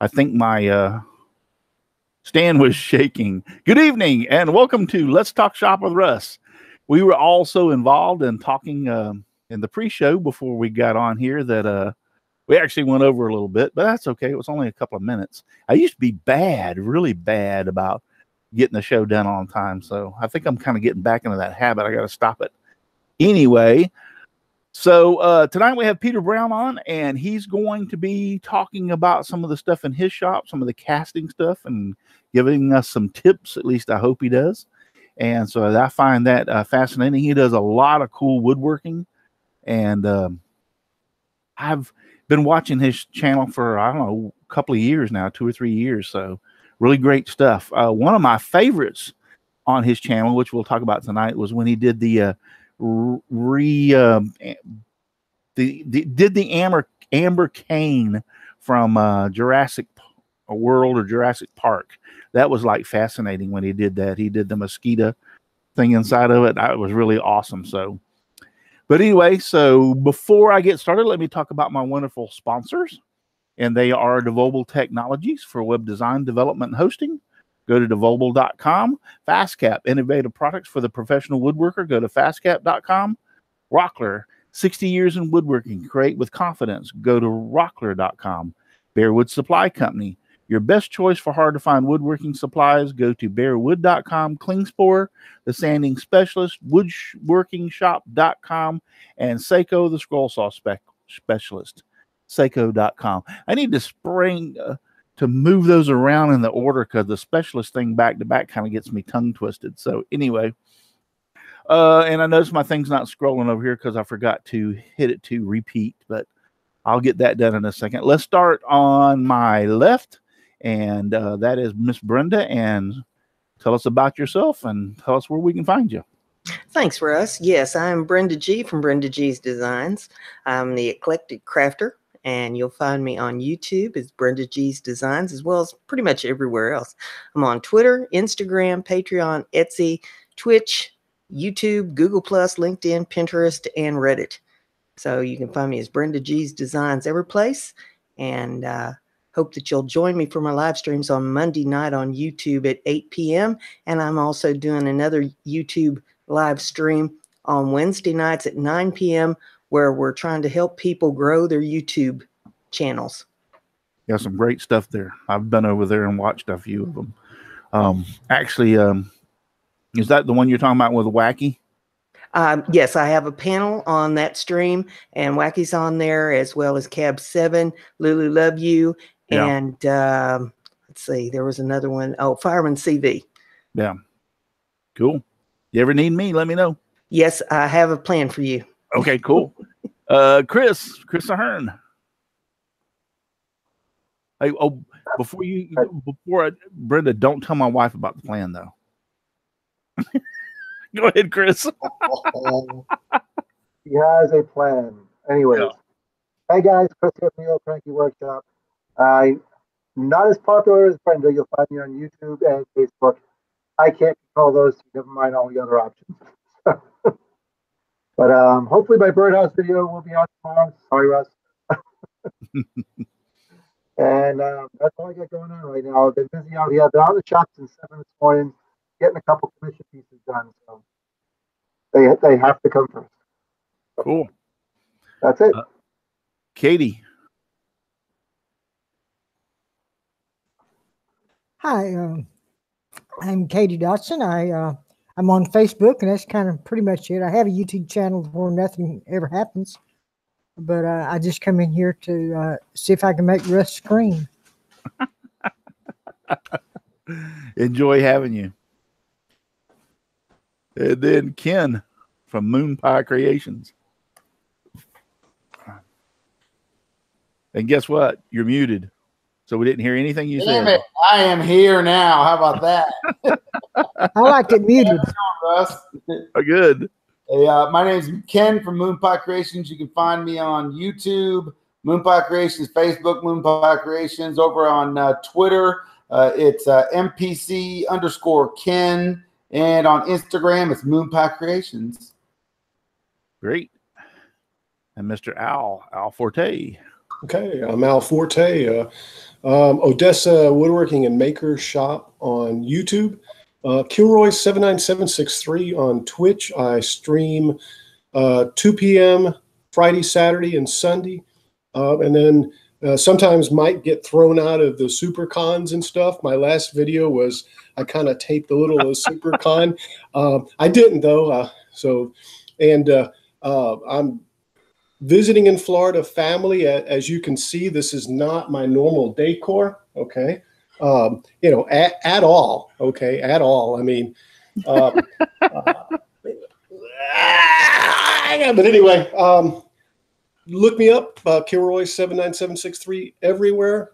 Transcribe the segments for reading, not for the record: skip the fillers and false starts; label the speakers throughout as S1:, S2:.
S1: I think my stand was shaking. Good evening and welcome to Let's Talk Shop with Russ. We were also involved in talking in the pre-show before we got on here that we actually went over a little bit, but that's okay. It was only a couple of minutes. I used to be bad, really bad about getting the show done on time. So I think I'm kind of getting back into that habit. I got to stop it. Anyway, so tonight we have Peter Brown on, and he's going to be talking about some of the stuff in his shop, some of the casting stuff, and giving us some tips. At least I hope he does. And so I find that fascinating. He does a lot of cool woodworking, and I've been watching his channel for, I don't know, a couple of years now, 2 or 3 years. So really great stuff. One of my favorites on his channel, which we'll talk about tonight, was when he did the amber cane from Jurassic World or Jurassic Park. That was like fascinating when he did that. He did the mosquito thing inside of it. That was really awesome. So, but anyway, so before I get started, let me talk about my wonderful sponsors, and they are Devobel Technologies for web design, development, and hosting. Go to devobel.com. FastCap, innovative products for the professional woodworker. Go to fastcap.com. Rockler, 60 years in woodworking. Create with confidence. Go to rockler.com. Bearwood Supply Company, your best choice for hard-to-find woodworking supplies. Go to bearwood.com. Klingspor, the sanding specialist. Woodworkingshop.com. And Seiko, the scroll saw specialist. Seiko.com. I need to to move those around in the order because the specialist thing back to back kind of gets me tongue twisted. So anyway, and I noticed my thing's not scrolling over here because I forgot to hit it to repeat, but I'll get that done in a second. Let's start on my left, and that is Miss Brenda, and tell us about yourself and tell us where we can find you.
S2: Thanks, Russ. Yes, I'm Brenda G from Brenda G's Designs. I'm the eclectic crafter, and you'll find me on YouTube as Brenda G's Designs, as well as pretty much everywhere else. I'm on Twitter, Instagram, Patreon, Etsy, Twitch, YouTube, Google+, LinkedIn, Pinterest, and Reddit. So you can find me as Brenda G's Designs every place, and hope that you'll join me for my live streams on Monday night on YouTube at 8 p.m. And I'm also doing another YouTube live stream on Wednesday nights at 9 p.m. where we're trying to help people grow their YouTube channels.
S1: Yeah, some great stuff there. I've been over there and watched a few of them. Actually, is that the one you're talking about with Wacky?
S2: Yes, I have a panel on that stream, and Wacky's on there, as well as Cab 7, Lulu Love You, and let's see, there was another one. Oh, Fireman CV. Yeah.
S1: Cool. You ever need me, let me know.
S2: Yes, I have a plan for you.
S1: Okay, cool. Chris Ahern. Hey, before Brenda, don't tell my wife about the plan though. Go ahead, Chris.
S3: He has a plan. Anyways, Hey guys, Chris here from the Old Cranky Workshop. Not as popular as Brenda. You'll find me on YouTube and Facebook. I can't control those, never mind all the other options. But hopefully my birdhouse video will be out tomorrow. Sorry, Russ. And that's all I got going on right now. I've been busy out here. I've been out in the shop since 7 this morning, getting a couple commission pieces done. So they have to come first.
S1: Cool.
S3: That's it.
S1: Katie.
S4: Hi, I'm Katie Dotson. I'm on Facebook, and that's kind of pretty much it. I have a YouTube channel where nothing ever happens, but I just come in here to see if I can make Russ scream.
S1: Enjoy having you. And then Ken from Moon Pie Creations. And guess what? You're muted. So we didn't hear anything you said.
S5: Damn it. I am here now. How about that?
S4: I like it muted.
S5: Russ.
S1: Good.
S5: Hey, my name is Ken from Moon Pie Creations. You can find me on YouTube, Moon Pie Creations, Facebook, Moon Pie Creations. Over on Twitter, it's MPC_Ken. And on Instagram, it's Moon Pie Creations.
S1: Great. And Mr. Al Forte.
S6: Okay, I'm Al Forte, Odessa Woodworking and Maker Shop on YouTube. Kilroy79763 on Twitch. I stream 2 p.m. Friday, Saturday, and Sunday. And then sometimes might get thrown out of the super cons and stuff. My last video was I kind of taped a little of the super con. I didn't though. I'm visiting in Florida family. As you can see, this is not my normal decor. Okay. At all. Okay. At all. I mean, but anyway, look me up, Kilroy79763 everywhere.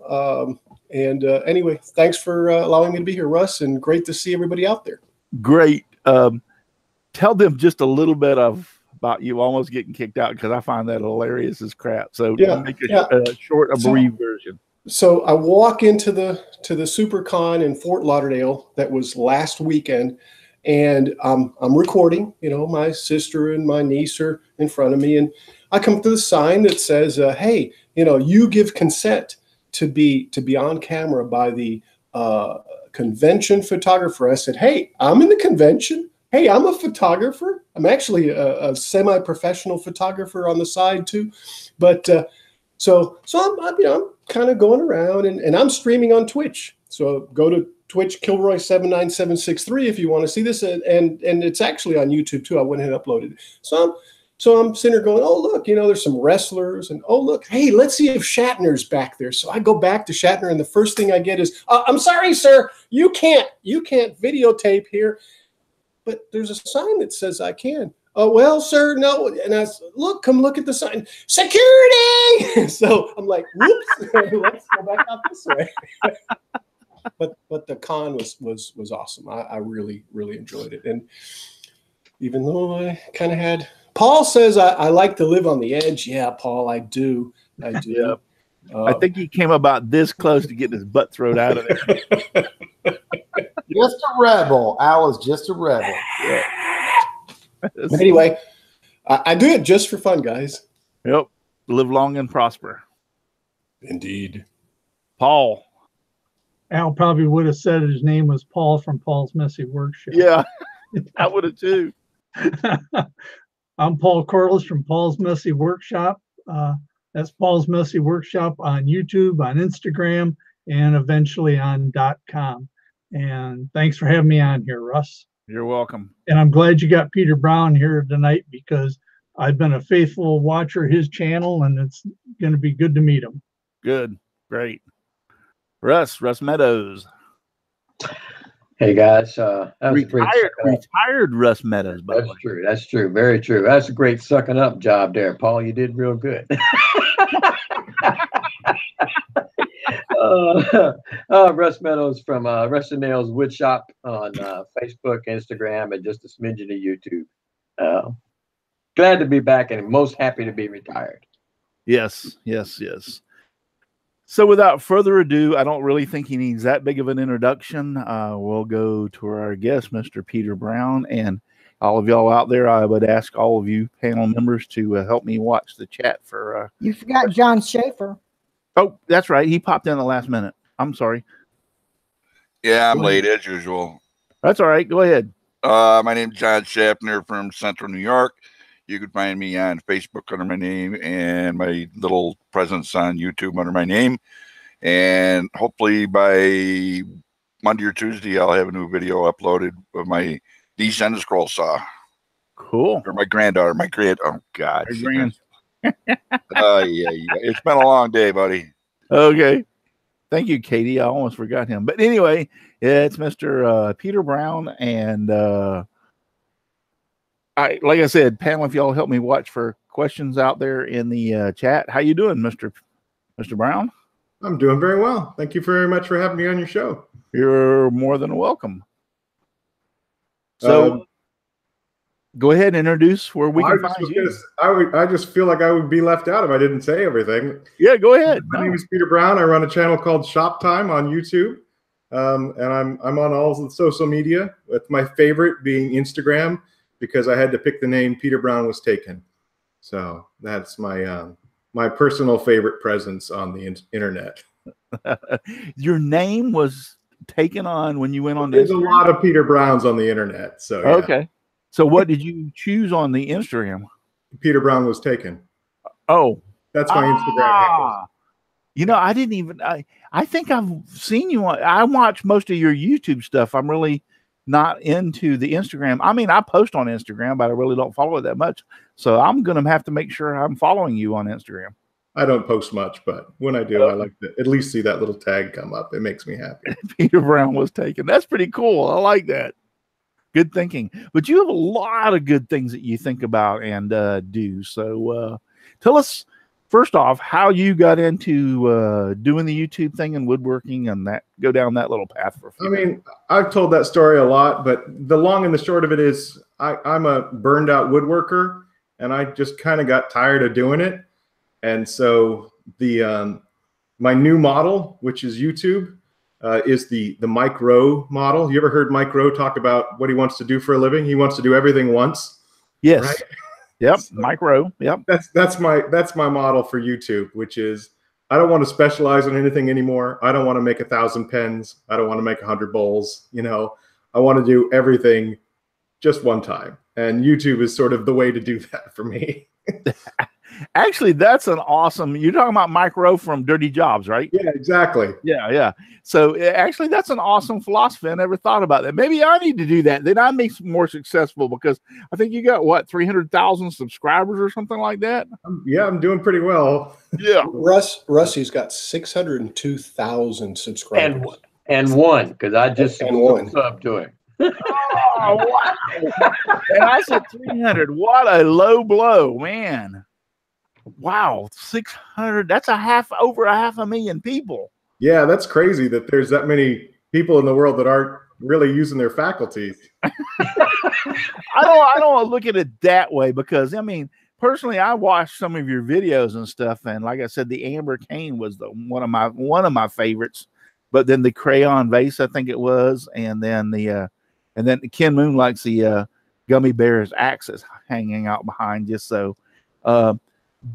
S6: Anyway, thanks for allowing me to be here, Russ, and great to see everybody out there.
S1: Great. Tell them just a little bit about you almost getting kicked out, because I find that hilarious as crap. So make a short, brief version.
S6: So I walk into the SuperCon in Fort Lauderdale. That was last weekend, and I'm recording. My sister and my niece are in front of me, and I come to the sign that says, "Hey, you give consent to be on camera by the convention photographer." I said, "Hey, I'm in the convention. Hey, I'm a photographer. I'm actually a semi-professional photographer on the side too." But so I'm kind of going around, and I'm streaming on Twitch. So go to Twitch, Kilroy79763 if you want to see this, and it's actually on YouTube too. I went ahead and uploaded it. So I'm sitting there going, oh, look, there's some wrestlers, and oh, look, hey, let's see if Shatner's back there. So I go back to Shatner, and the first thing I get is, I'm sorry, sir, you can't videotape here. But there's a sign that says I can. Oh, well, sir, no. And I said, come look at the sign. Security! So I'm like, whoops, let's go back out this way. But the con was awesome. I really, really enjoyed it. And even though I kind of had, Paul says I like to live on the edge. Yeah, Paul, I do.
S1: Yeah. I think he came about this close to getting his butt thrown out of there.
S5: Just a rebel. Al is just a rebel.
S1: Yeah.
S6: Anyway, I do it just for fun, guys.
S1: Yep. Live long and prosper.
S6: Indeed. Paul.
S7: Al probably would have said his name was Paul from Paul's Messy Workshop.
S1: Yeah, I would have too.
S7: I'm Paul Corliss from Paul's Messy Workshop. That's Paul's Messy Workshop on YouTube, on Instagram, and eventually on .com. And thanks for having me on here, Russ.
S1: You're welcome.
S7: And I'm glad you got Peter Brown here tonight, because I've been a faithful watcher of his channel, and it's going to be good to meet him.
S1: Good. Great. Russ Meadows.
S8: Hey guys, that was
S1: retired Russ Meadows. By the way.
S8: That's true. That's true. Very true. That's a great sucking up job there, Paul. You did real good. Russ Meadows from Russ and Nails Woodshop on Facebook, Instagram, and just a smidgen of YouTube. Glad to be back and most happy to be retired.
S1: Yes. So without further ado, I don't really think he needs that big of an introduction. We'll go to our guest, Mr. Peter Brown. And all of y'all out there, I would ask all of you panel members to help me watch the chat for...
S4: you forgot John Schaefer.
S1: Oh, that's right. He popped in the last minute. I'm sorry.
S9: Yeah, I'm late as usual.
S1: That's all right. Go ahead.
S9: My name's John Schaffner from Central New York. You can find me on Facebook under my name, and my little presence on YouTube under my name. And hopefully by Monday or Tuesday, I'll have a new video uploaded of my descendant scroll saw.
S1: Cool.
S9: Or my granddaughter, oh God.
S1: Yeah.
S9: It's been a long day, buddy.
S1: Okay. Thank you, Katie. I almost forgot him. But anyway, it's Mr. Peter Brown. And like I said, panel, if y'all help me watch for questions out there in the chat. How you doing, Mr. Brown?
S10: I'm doing very well. Thank you very much for having me on your show.
S1: You're more than welcome. So go ahead and introduce where we can find you.
S10: I just feel like I would be left out if I didn't say everything.
S1: Yeah, go ahead.
S10: My name is Peter Brown. I run a channel called Shop Time on YouTube. And I'm on all the social media, with my favorite being Instagram, because I had to pick the name Peter Brown was taken. So that's my my personal favorite presence on the internet.
S1: Your name was taken on when you went on
S10: There's
S1: Instagram?
S10: a lot of Peter Browns on the internet. So yeah.
S1: Okay. So what did you choose on the Instagram?
S10: Peter Brown was taken.
S1: Oh,
S10: that's my Instagram handle.
S1: You know, I didn't even, I think I've seen you on, I watch most of your YouTube stuff. I'm really not into the Instagram. I mean, I post on Instagram, but I really don't follow it that much. So I'm going to have to make sure I'm following you on Instagram.
S10: I don't post much, but when I do, I like to at least see that little tag come up. It makes me happy.
S1: Peter Brown was taken. That's pretty cool. I like that. Good thinking. But you have a lot of good things that you think about and do. So tell us, first off, how you got into doing the YouTube thing and woodworking and that, go down that little path for a few minutes.
S10: I've told that story a lot, but the long and the short of it is I'm a burned out woodworker, and I just kind of got tired of doing it. And so the my new model, which is YouTube, is the Mike Rowe model. You ever heard Mike Rowe talk about what he wants to do for a living? He wants to do everything once.
S1: Yes.
S10: Right?
S1: Yep. So Mike Rowe. Yep.
S10: That's my model for YouTube, which is I don't want to specialize in anything anymore. I don't want to make 1,000 pens. I don't want to make 100 bowls. You know, I want to do everything just one time. And YouTube is sort of the way to do that for me.
S1: Actually, that's an awesome, you're talking about Mike Rowe from Dirty Jobs, right?
S10: Yeah, exactly.
S1: Yeah. So actually, that's an awesome philosophy. I never thought about that. Maybe I need to do that. Then I'd be more successful, because I think you got, what, 300,000 subscribers or something like that?
S10: Yeah, I'm doing pretty well.
S1: Yeah.
S6: Rusty's got 602,000 subscribers.
S8: And one, because I just sub to him.
S1: Oh, wow. And I said 300. What a low blow, man. Wow, 600. That's over a half a million people.
S10: Yeah, that's crazy that there's that many people in the world that aren't really using their faculties.
S1: I don't look at it that way, because I mean, personally, I watched some of your videos and stuff, and like I said, the amber cane was one of my favorites. But then the crayon vase, I think it was, and then Ken Moon likes the gummy bears axes hanging out behind you. So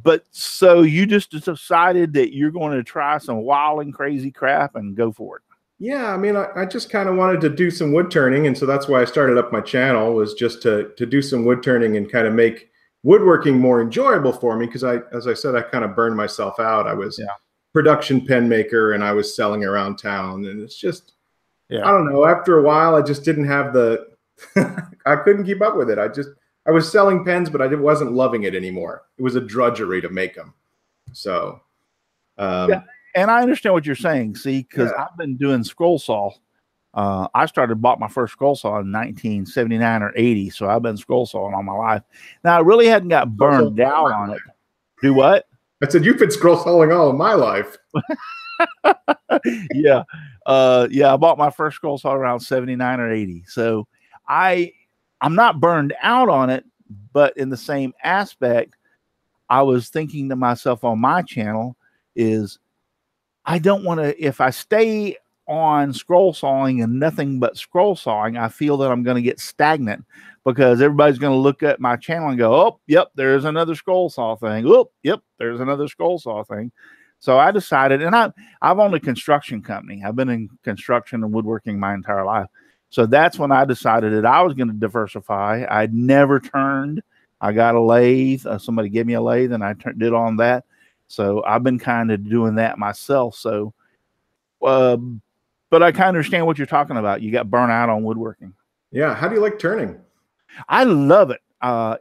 S1: but so you just decided that you're going to try some wild and crazy crap and go for it.
S10: Yeah, I mean, I just kind of wanted to do some wood turning, and so that's why I started up my channel, was just to do some wood turning and kind of make woodworking more enjoyable for me, because as I said, I kind of burned myself out. I was production pen maker, and I was selling around town, and it's just, I don't know, after a while, I just didn't have the, I couldn't keep up with it. I was selling pens, but I wasn't loving it anymore. It was a drudgery to make them. So,
S1: yeah. And I understand what you're saying. See, because I've been doing scroll saw. I bought my first scroll saw in 1979 or 80. So I've been scroll sawing all my life. Now I really hadn't got burned out on it. Do what?
S10: I said, you've been scroll sawing all of my life.
S1: Yeah. I bought my first scroll saw around 79 or 80. So I'm not burned out on it, but in the same aspect, I was thinking to myself on my channel is I don't want to, if I stay on scroll sawing and nothing but scroll sawing, I feel that I'm going to get stagnant, because everybody's going to look at my channel and go, oh, yep, there's another scroll saw thing. Oh, yep, there's another scroll saw thing. So I decided, and I've owned a construction company. I've been in construction and woodworking my entire life. So that's when I decided that I was going to diversify. I'd never turned. I got a lathe. Somebody gave me a lathe, and I did on that. So I've been kind of doing that myself. So, but I kind of understand what you're talking about. You got burnt out on woodworking.
S10: Yeah. How do you like turning?
S1: I love it.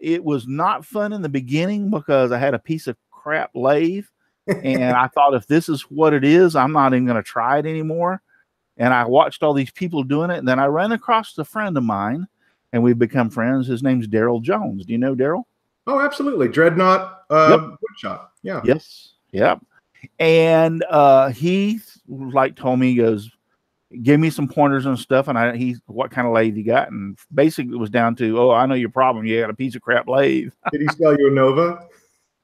S1: It was not fun in the beginning, because I had a piece of crap lathe, and I thought, if this is what it is, I'm not even going to try it anymore. And I watched all these people doing it. And then I ran across a friend of mine, and we've become friends. His name's Daryl Jones. Do you know Daryl?
S10: Oh, absolutely. Dreadnought Woodshop. Yeah.
S1: Yes. Yep. And he told me, he goes, give me some pointers and stuff. And what kind of lathe you got? And basically it was down to, oh, I know your problem. You got a piece of crap lathe.
S10: Did he sell you a Nova?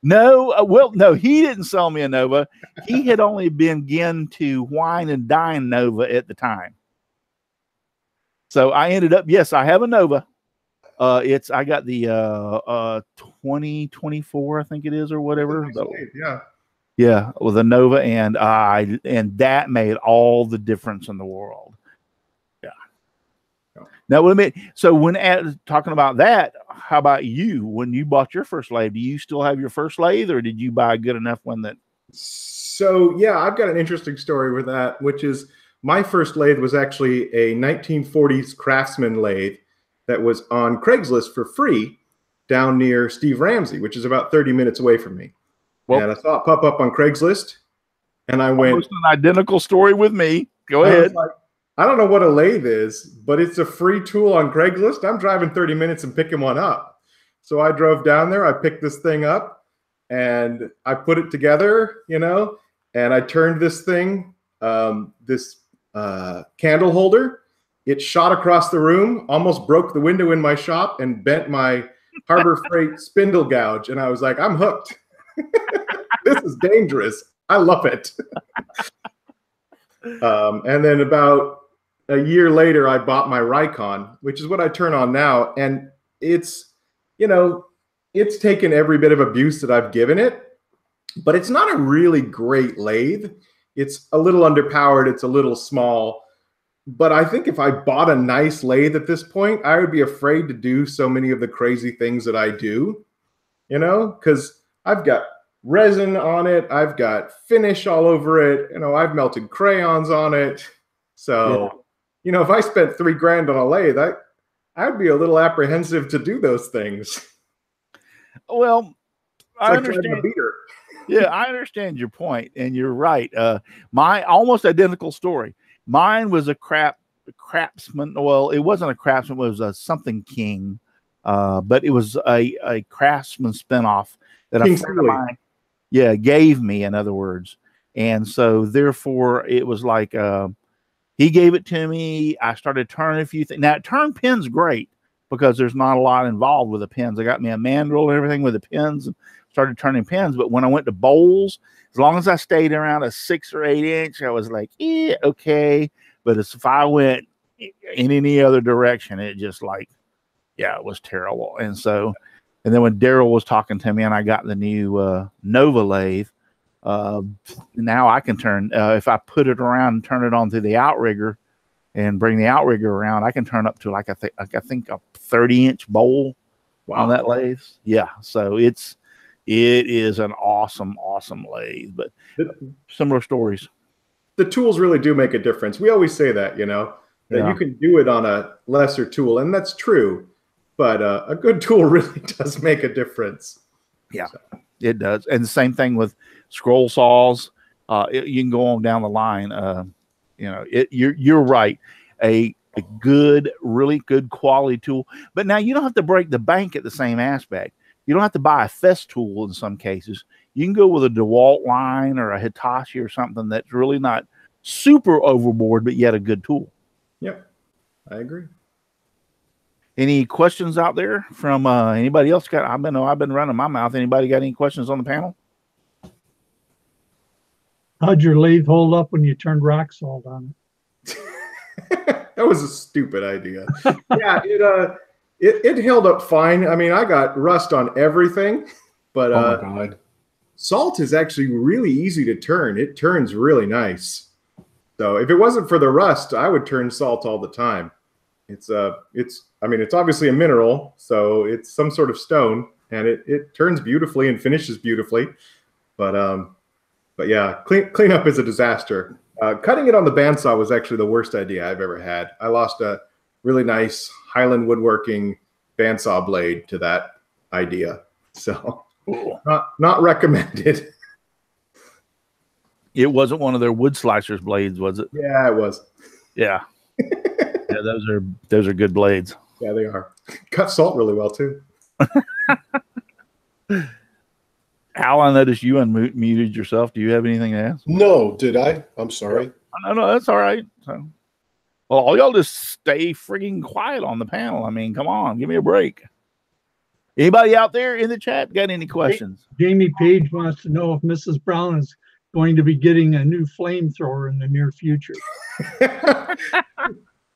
S1: No, no, he didn't sell me a Nova. He had only begun to wine and dine Nova at the time. So I ended up, yes, I have a Nova. I got the 2024, I think it is, or whatever.
S10: Yeah.
S1: Yeah, with a Nova, and that made all the difference in the world. Yeah. Now, wait a minute. So when talking about that, how about you? When you bought your first lathe, do you still have your first lathe, or did you buy a good enough one that?
S10: So yeah, I've got an interesting story with that, which is my first lathe was actually a 1940s Craftsman lathe that was on Craigslist for free down near Steve Ramsey, which is about 30 minutes away from me. Well, and I saw it pop up on Craigslist, and I went,
S1: almost an identical story with me. Go ahead.
S10: I don't know what a lathe is, but it's a free tool on Craigslist. I'm driving 30 minutes and picking one up. So I drove down there, I picked this thing up, and I put it together, you know, and I turned this thing, this candle holder. It shot across the room, almost broke the window in my shop, and bent my Harbor Freight spindle gouge. And I was like, I'm hooked. This is dangerous. I love it. And then about a year later, I bought my Rikon, which is what I turn on now. And it's, you know, it's taken every bit of abuse that I've given it, but it's not a really great lathe. It's a little underpowered. It's a little small. But I think if I bought a nice lathe at this point, I would be afraid to do so many of the crazy things that I do, you know, because I've got resin on it. I've got finish all over it. You know, I've melted crayons on it. So, you know, if I spent $3,000 on a lathe, I'd be a little apprehensive to do those things.
S1: Well, I understand.
S10: A beater.
S1: Yeah, I understand your point, and you're right. My almost identical story. Mine was a craftsman. Well, it wasn't a craftsman. It was a something king, but it was a craftsman spinoff that a friend of mine, gave me. In other words, and so therefore it was like he gave it to me. I started turning a few things. Now, turn pins great because there's not a lot involved with the pins. I got me a mandrel and everything with the pins and started turning pins. But when I went to bowls, as long as I stayed around a 6 or 8 inch, I was like, okay. But if I went in any other direction, it just like, it was terrible. And so, and then when Daryl was talking to me and I got the new Nova lathe, now I can turn, if I put it around and turn it onto the outrigger and bring the outrigger around, I can turn up to I think a 30-inch bowl on that lathe. Yeah. So it is an awesome lathe, but similar stories.
S10: The tools really do make a difference. We always say that, you know, that you can do it on a lesser tool, and that's true. But a good tool really does make a difference.
S1: Yeah, it does. And the same thing with scroll saws. You can go on down the line. You know, you're right. A good, really good quality tool. But now you don't have to break the bank at the same aspect. You don't have to buy a Fest tool in some cases. You can go with a DeWalt line or a Hitachi or something that's really not super overboard, but yet a good tool.
S10: Yep, I agree.
S1: Any questions out there from anybody else? I've been running my mouth. Anybody got any questions on the panel?
S7: How'd your lathe hold up when you turned rock salt on
S10: it? That was a stupid idea. Yeah, it held up fine. I mean, I got rust on everything, but
S6: oh my God.
S10: Salt is actually really easy to turn. It turns really nice. So if it wasn't for the rust, I would turn salt all the time. I mean, it's obviously a mineral, so it's some sort of stone, and it turns beautifully and finishes beautifully. But yeah, cleanup is a disaster. Cutting it on the bandsaw was actually the worst idea I've ever had. I lost a really nice Highland woodworking bandsaw blade to that idea. So not recommended.
S1: It wasn't one of their wood slicers blades, was it?
S10: Yeah, it was.
S1: Yeah. Yeah, those are good blades.
S10: Yeah, they are. Cut salt really well too.
S1: Al, I noticed you unmuted yourself. Do you have anything to ask?
S6: No, did I? I'm sorry.
S1: No, that's all right. So, well, all y'all just stay freaking quiet on the panel. I mean, come on, give me a break. Anybody out there in the chat got any questions?
S7: Jamie Page wants to know if Mrs. Brown is going to be getting a new flamethrower in the near future.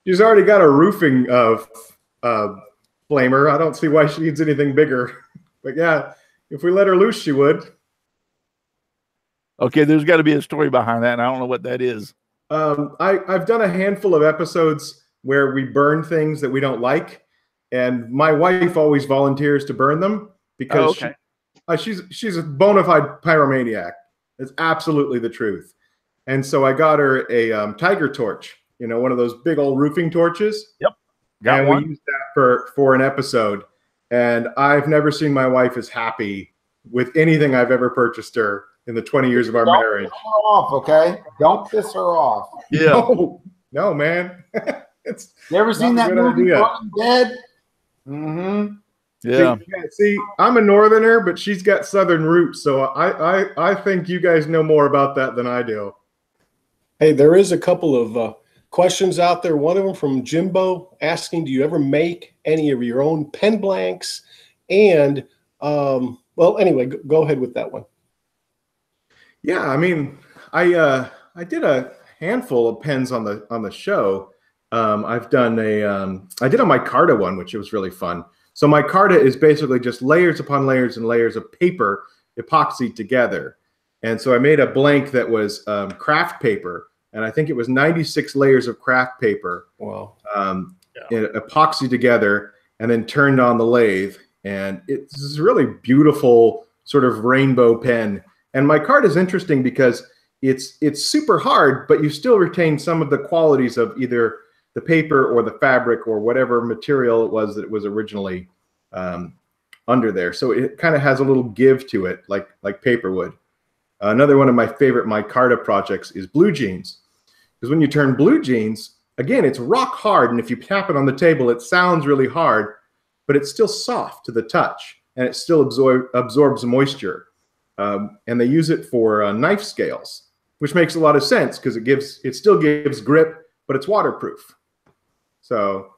S10: She's already got a roofing flamer. I don't see why she needs anything bigger. But yeah, if we let her loose, she would.
S1: Okay, there's got to be a story behind that, and I don't know what that is.
S10: I've done a handful of episodes where we burn things that we don't like, and my wife always volunteers to burn them because she's a bona fide pyromaniac. It's absolutely the truth. And so I got her a tiger torch, you know, one of those big old roofing torches.
S1: Yep, got one.
S10: We used that for an episode, and I've never seen my wife as happy with anything I've ever purchased her in the 20 years of our marriage.
S5: Piss her off, okay? Don't piss her off.
S1: Yeah.
S10: No, man.
S5: You ever seen that movie Walking Dead?
S10: Mm-hmm.
S1: Yeah.
S10: See, I'm a northerner, but she's got southern roots, so I think you guys know more about that than I do.
S6: Hey, there is a couple of questions out there. One of them from Jimbo asking, do you ever make any of your own pen blanks? And, well, anyway, go ahead with that one.
S10: Yeah, I mean, I did a handful of pens on the show. I've done I did a Micarta one, which was really fun. So Micarta is basically just layers upon layers and layers of paper epoxied together. And so I made a blank that was craft paper, and I think it was 96 layers of craft paper.
S6: Wow.
S10: Epoxied together and then turned on the lathe. And it's this really beautiful sort of rainbow pen. And Micarta is interesting because it's super hard, but you still retain some of the qualities of either the paper or the fabric or whatever material it was that it was originally under there. So it kind of has a little give to it, like paper would. Another one of my favorite Micarta projects is blue jeans. Because when you turn blue jeans, again, it's rock hard. And if you tap it on the table, it sounds really hard, but it's still soft to the touch and it still absorbs moisture. And they use it for knife scales, which makes a lot of sense because it still gives grip, but it's waterproof. So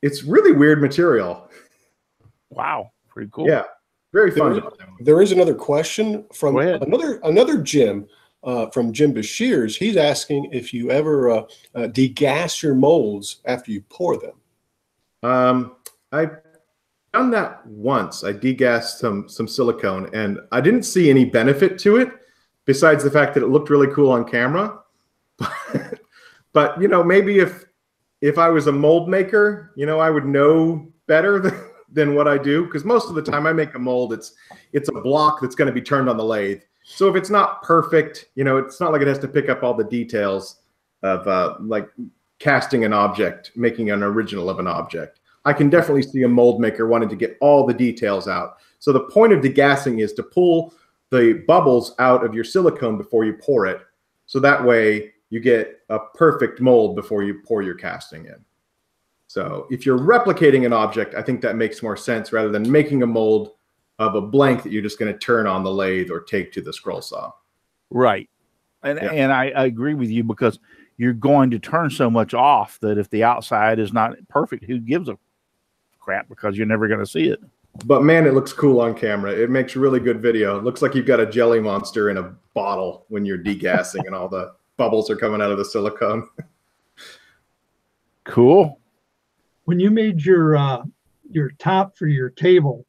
S10: it's really weird material.
S1: Wow, pretty cool.
S10: Yeah, very fun.
S6: There is another question from another Jim, from Jim Bashirs. He's asking if you ever degas your molds after you pour them.
S10: I've done that once. I degassed some silicone, and I didn't see any benefit to it besides the fact that it looked really cool on camera. But you know, maybe if I was a mold maker, you know, I would know better than what I do, because most of the time I make a mold, it's a block that's going to be turned on the lathe. So if it's not perfect, you know, it's not like it has to pick up all the details of like casting an object, making an original of an object. I can definitely see a mold maker wanting to get all the details out. So the point of degassing is to pull the bubbles out of your silicone before you pour it. So that way you get a perfect mold before you pour your casting in. So if you're replicating an object, I think that makes more sense rather than making a mold of a blank that you're just going to turn on the lathe or take to the scroll saw.
S1: Right. And I agree with you, because you're going to turn so much off that if the outside is not perfect, who gives a crap, because you're never going to see it.
S10: But man, it looks cool on camera. It makes really good video. It looks like you've got a jelly monster in a bottle when you're degassing and all the bubbles are coming out of the silicone.
S1: Cool.
S7: When you made your top for your table,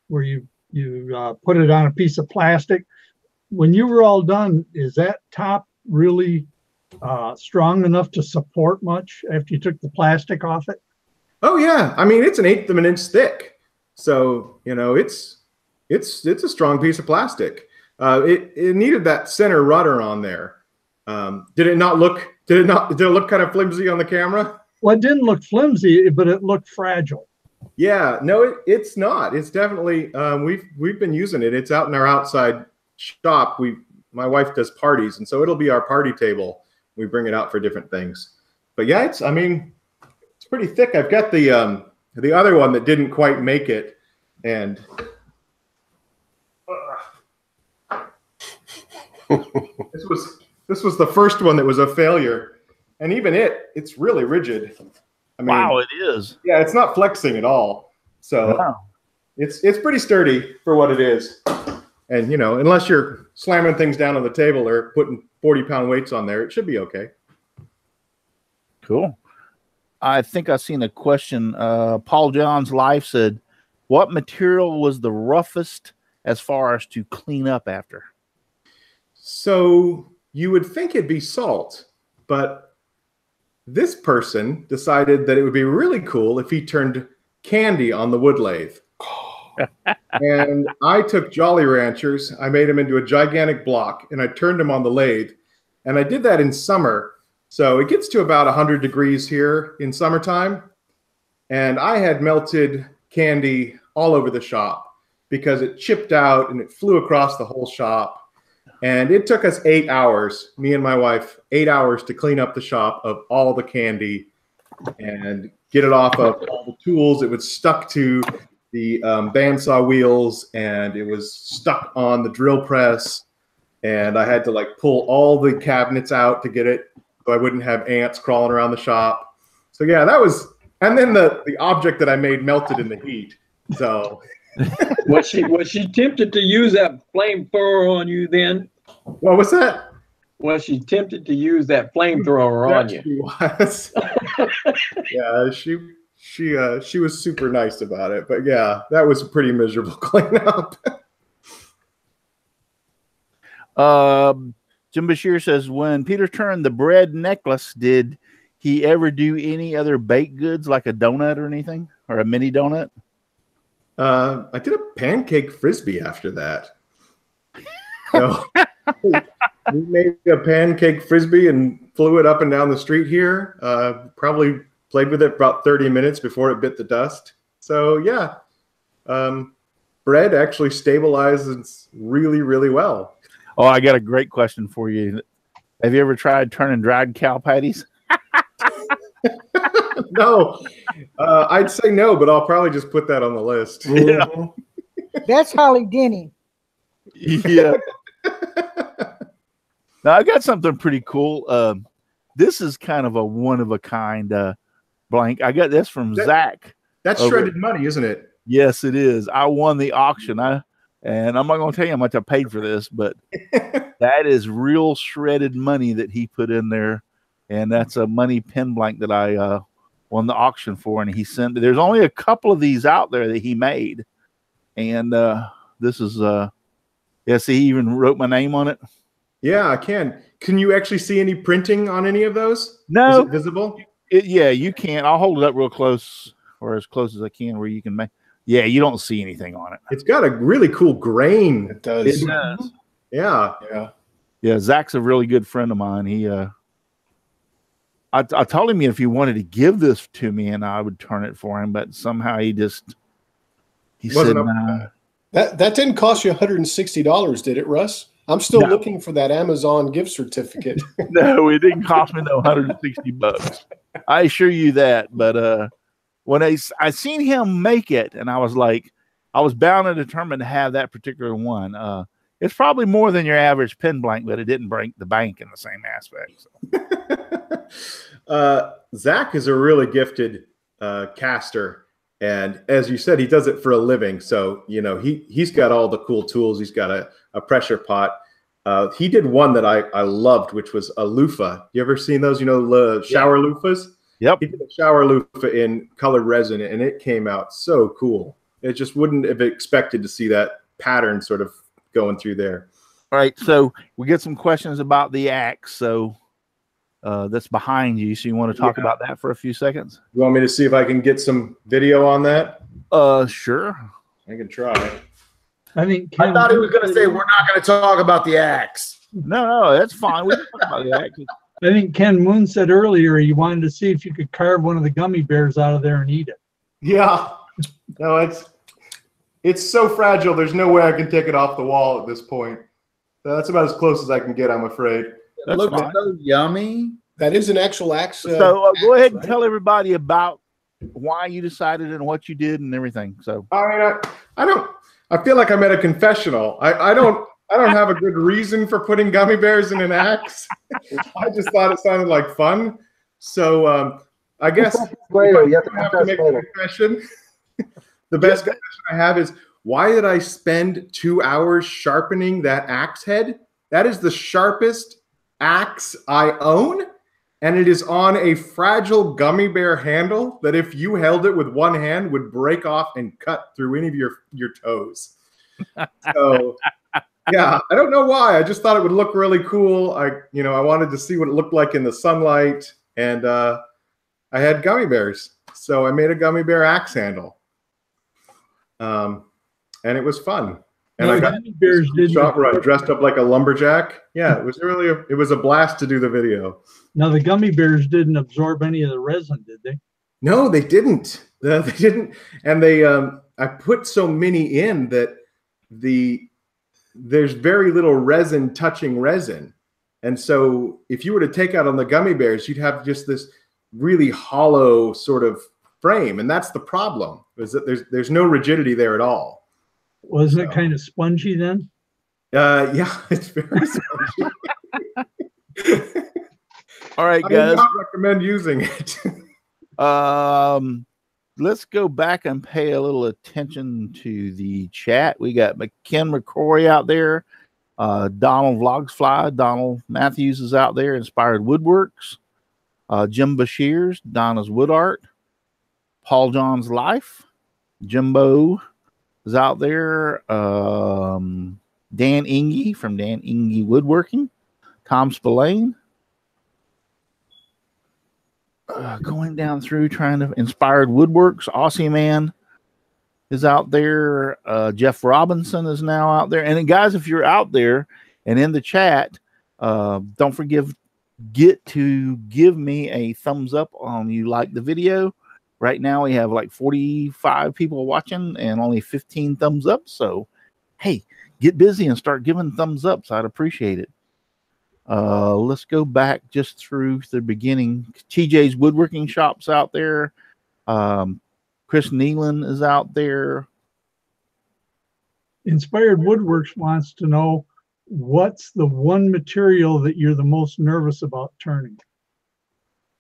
S7: where you put it on a piece of plastic, when you were all done, is that top really strong enough to support much after you took the plastic off it?
S10: Oh yeah, I mean, it's 1/8 of an inch thick, so you know it's a strong piece of plastic. It needed that center rudder on there. Did it look kind of flimsy on the camera?
S7: Well, it didn't look flimsy, but it looked fragile.
S10: Yeah, no, it's not. It's definitely we've been using it. It's out in our outside shop. My wife does parties, and so it'll be our party table. We bring it out for different things. But yeah, it's pretty thick. I've got the other one that didn't quite make it, and this was the first one that was a failure. And even it's really rigid. I mean,
S1: wow, it is.
S10: Yeah, it's not flexing at all. So wow. It's pretty sturdy for what it is. And, you know, unless you're slamming things down on the table or putting 40-pound weights on there, it should be okay.
S1: Cool. I think I seen a question. Paul John's Life said, what material was the roughest as far as to clean up after?
S10: So you would think it'd be salt, but this person decided that it would be really cool if he turned candy on the wood lathe. And I took Jolly Ranchers, I made them into a gigantic block, and I turned them on the lathe. And I did that in summer. So it gets to about 100 degrees here in summertime. And I had melted candy all over the shop because it chipped out and it flew across the whole shop. And it took us 8 hours, me and my wife, 8 hours to clean up the shop of all the candy and get it off of all the tools. It was stuck to the bandsaw wheels, and it was stuck on the drill press. And I had to like pull all the cabinets out to get it so I wouldn't have ants crawling around the shop. So yeah, that was, and then the object that I made melted in the heat. So
S8: was she tempted to use that flamethrower on you then?
S10: What was that?
S8: Was she tempted to use that flamethrower on you?
S10: She was. Yeah, she was super nice about it. But yeah, that was a pretty miserable cleanup.
S1: Jim Bashir says, when Peter turned the bread necklace, did he ever do any other baked goods like a donut or anything, or a mini donut?
S10: I did a pancake frisbee after that. So we made a pancake frisbee and flew it up and down the street here. Probably played with it about 30 minutes before it bit the dust. So yeah, bread actually stabilizes really, really well.
S1: Oh, I got a great question for you. Have you ever tried turning dried cow patties?
S10: No, I'd say no, but I'll probably just put that on the list.
S1: Yeah.
S4: That's Holly Denny.
S1: Yeah. Now I got something pretty cool. This is kind of a one-of-a-kind blank. I got this from Zach.
S10: That's shredded money, isn't it?
S1: Yes, it is. I won the auction. And I'm not going to tell you how much I paid for this, but that is real shredded money that he put in there. And that's a money pen blank that I won the auction for. And he sent, there's only a couple of these out there that he made. And this is, yes, he even wrote my name on it.
S10: Yeah, I can. Can you actually see any printing on any of those?
S1: No.
S10: Is it visible?
S1: Yeah, you can. I'll hold it up real close, or as close as I can where you can make. Yeah, you don't see anything on it.
S10: It's got a really cool grain.
S6: It does.
S1: It does.
S10: Yeah.
S6: Yeah.
S1: Yeah, Zach's a really good friend of mine. He, I told him if he wanted to give this to me and I would turn it for him, but somehow he said, nah.
S6: That didn't cost you $160, did it, Russ? I'm still looking for that Amazon gift certificate.
S1: No, it didn't cost me no $160. I assure you that. But when I seen him make it, and I was like, I was bound and determined to have that particular one. It's probably more than your average pen blank, but it didn't break the bank in the same aspect. So.
S10: Zach is a really gifted caster, and as you said, he does it for a living. So you know he's got all the cool tools. He's got a pressure pot. He did one that I loved, which was a loofah. You ever seen those? You know, shower loofahs.
S1: Yep.
S10: He did a shower loofah in colored resin, and it came out so cool. It just wouldn't have expected to see that pattern sort of going through there.
S1: All right, so we get some questions about the axe. So that's behind you. So you want to talk about that for a few seconds?
S10: You want me to see if I can get some video on that?
S1: Sure.
S10: I can try.
S7: I think
S5: I thought he was going to say we're not going to talk about the axe.
S1: No, that's fine. We can talk about the axe.
S7: I think Ken Moon said earlier he wanted to see if you could carve one of the gummy bears out of there and eat it.
S10: Yeah. No, it's so fragile. There's no way I can take it off the wall at this point. So that's about as close as I can get, I'm afraid.
S5: It looks so yummy.
S6: That is an actual axe.
S1: So go ahead and tell everybody about why you decided and what you did and everything. So
S10: I feel like I'm at a confessional. I don't have a good reason for putting gummy bears in an axe. I just thought it sounded like fun. So I guess
S3: later. You
S10: have to make a confession. The best confession I have is, why did I spend 2 hours sharpening that axe head? That is the sharpest axe I own. and it is on a fragile gummy bear handle that if you held it with one hand would break off and cut through any of your toes. So yeah, I don't know why. I just thought it would look really cool. I wanted to see what it looked like in the sunlight, and I had gummy bears. So I made a gummy bear axe handle. And it was fun. And I got bears shot where I dressed up like a lumberjack. Yeah, it was a blast to do the video.
S7: Now the gummy bears didn't absorb any of the resin, did they?
S10: No, they didn't. They didn't. And I put so many in that there's very little resin touching resin. And so if you were to take out on the gummy bears, you'd have just this really hollow sort of frame. And that's the problem, is that there's no rigidity there at all.
S7: Wasn't it kind of spongy then?
S10: Yeah, it's very spongy.
S1: All right,
S10: I
S1: guys.
S10: do not recommend using it.
S1: Let's go back and pay a little attention to the chat. We got Ken McCrory out there. Donald Vlogsfly. Donald Matthews is out there. Inspired Woodworks. Jim Bashir's. Donna's Wood Art. Paul John's Life. Jimbo is out there. Dan Inge from Dan Inge Woodworking. Tom Spillane. Going down through trying to Inspired Woodworks. Aussie Man is out there. Jeff Robinson is now out there. And then guys, if you're out there and in the chat, don't forget to give me a thumbs up on you like the video. Right now we have like 45 people watching and only 15 thumbs up. So, hey, get busy and start giving thumbs ups. I'd appreciate it. Let's go back just through the beginning. TJ's Woodworking Shop's out there. Chris Nealon is out there.
S7: Inspired Woodworks wants to know, what's the one material that you're the most nervous about turning?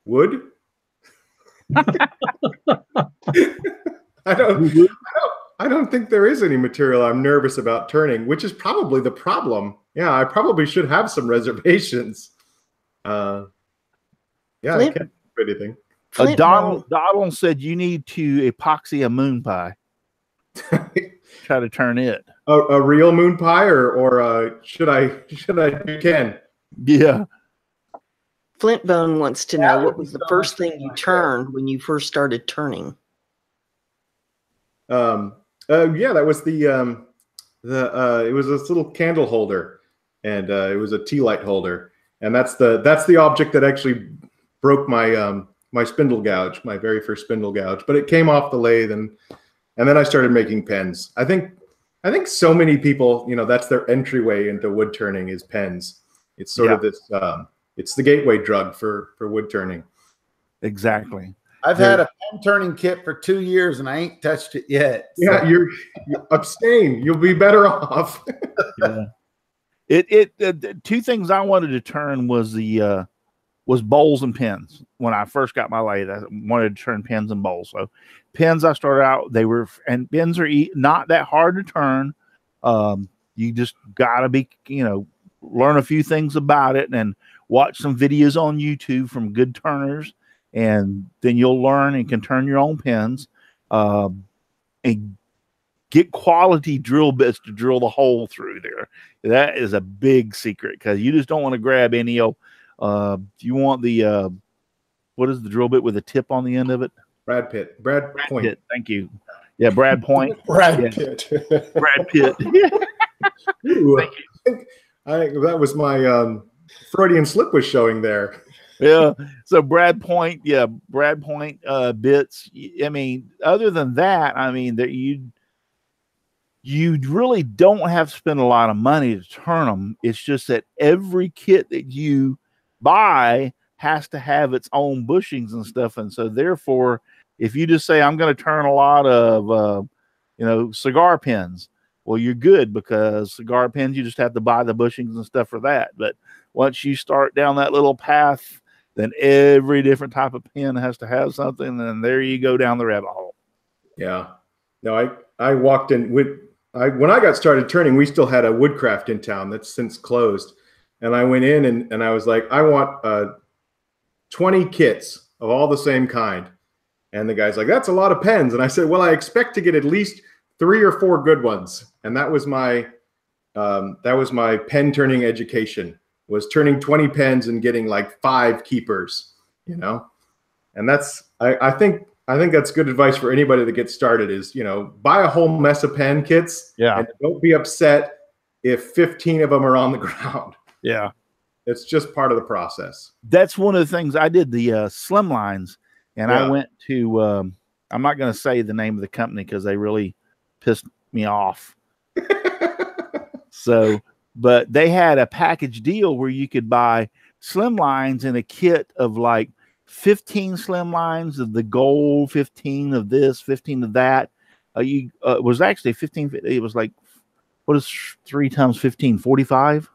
S10: Wood? I don't think there is any material I'm nervous about turning, which is probably the problem. Yeah, I probably should have some reservations. Yeah, I can't do anything.
S1: Donald said you need to epoxy a moon pie. Try to turn it.
S10: A real moon pie, or should I do Ken?
S1: Yeah.
S2: Flintbone wants to know, what was the first thing you turned when you first started turning?
S10: Yeah, that was it was this little candle holder, and it was a tea light holder, and that's the object that actually broke my my spindle gouge, my very first spindle gouge. But it came off the lathe, and then I started making pens. I think so many people, that's their entryway into wood turning is pens. It's sort of this. It's the gateway drug for wood turning.
S1: Exactly.
S5: I've had a pen turning kit for 2 years and I ain't touched it yet. So.
S10: Yeah, you abstain. You'll be better off.
S1: Yeah. Two things I wanted to turn was was bowls and pens. When I first got my lathe, I wanted to turn pens and bowls. So pens, I started out, and pens are not that hard to turn. You just gotta be, learn a few things about it and watch some videos on YouTube from good turners, and then you'll learn and can turn your own pens, and get quality drill bits to drill the hole through there. That is a big secret, because you just don't want to grab any old. You want the what is the drill bit with a tip on the end of it?
S10: Brad Point.
S1: Pitt, thank you. Yeah, Brad Point.
S6: Pitt.
S1: Brad Pitt.
S10: Ooh, I think that was my Freudian slip was showing there.
S1: Yeah. So Brad Point bits. I mean, other than that, I mean, that you really don't have to spend a lot of money to turn them. It's just that every kit that you buy has to have its own bushings and stuff. And so therefore, if you just say, I'm going to turn a lot of, cigar pens, well, you're good, because cigar pens, you just have to buy the bushings and stuff for that. But once you start down that little path, then every different type of pen has to have something. And there you go down the rabbit hole.
S10: Yeah. No, I walked in when I got started turning, we still had a Woodcraft in town that's since closed. And I went in and I was like, I want 20 kits of all the same kind. And the guy's like, that's a lot of pens. And I said, well, I expect to get at least 3 or 4 good ones. And that was my pen turning education, was turning 20 pens and getting like 5 keepers, you know? And that's, I think that's good advice for anybody that gets started is, you know, buy a whole mess of pen kits.
S1: Yeah.
S10: And don't be upset if 15 of them are on the ground.
S1: Yeah.
S10: It's just part of the process.
S1: That's one of the things I did, the slim lines, and I went to, I'm not going to say the name of the company because they really pissed me off. So, but they had a package deal where you could buy slim lines in a kit of like 15 slim lines of the gold, 15 of this, 15 of that. It was actually 15. It was like, what is 3 times 15? 45,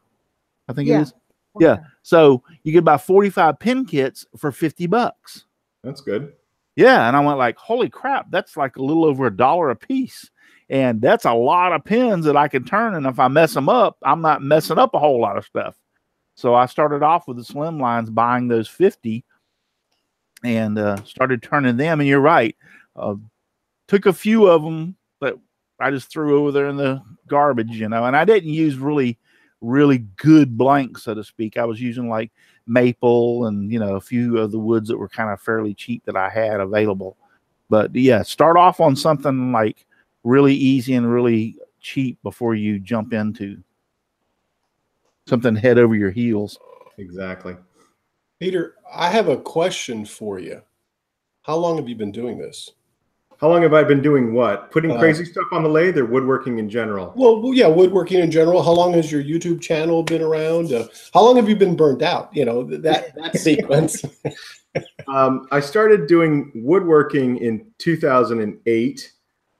S1: I think it is. Yeah. So you could buy 45 pen kits for $50.
S10: That's good.
S1: Yeah. And I went like, holy crap, that's like a little over $1 a piece. And that's a lot of pens that I can turn. And if I mess them up, I'm not messing up a whole lot of stuff. So I started off with the slim lines, buying those 50 and started turning them. And you're right. Took a few of them that I just threw over there in the garbage, you know, and I didn't use really good blanks, so to speak. I was using like maple and, you know, a few of the woods that were kind of fairly cheap that I had available. But yeah, start off on something like really easy and really cheap before you jump into something head over your heels.
S10: Exactly.
S6: Peter, I have a question for you. How long have you been doing this?
S10: How long have I been doing what? Putting crazy stuff on the lathe or woodworking in general?
S6: Well, yeah, woodworking in general. How long has your YouTube channel been around? How long have you been burnt out? You know, that sequence.
S10: I started doing woodworking in 2008,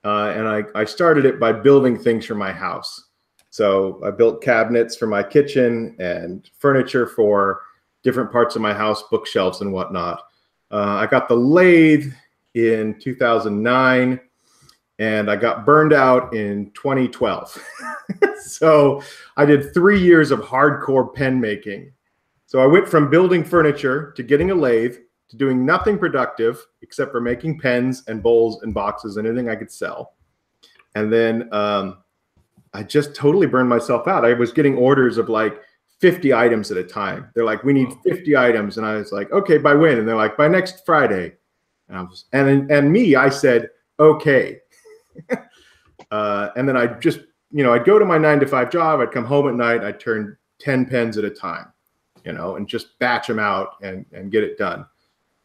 S10: and I started it by building things for my house. So I built cabinets for my kitchen and furniture for different parts of my house, bookshelves and whatnot. I got the lathe in 2009, and I got burned out in 2012. So I did 3 years of hardcore pen making. So I went from building furniture to getting a lathe to doing nothing productive except for making pens and bowls and boxes and anything I could sell. And then I just totally burned myself out. I was getting orders of like 50 items at a time. They're like, we need 50 items. And I was like, okay, by when? And they're like, by next Friday. And I said, okay. And then I just, you know, I'd go to my 9-to-5 job. I'd come home at night. I'd turn 10 pens at a time, you know, and just batch them out and get it done.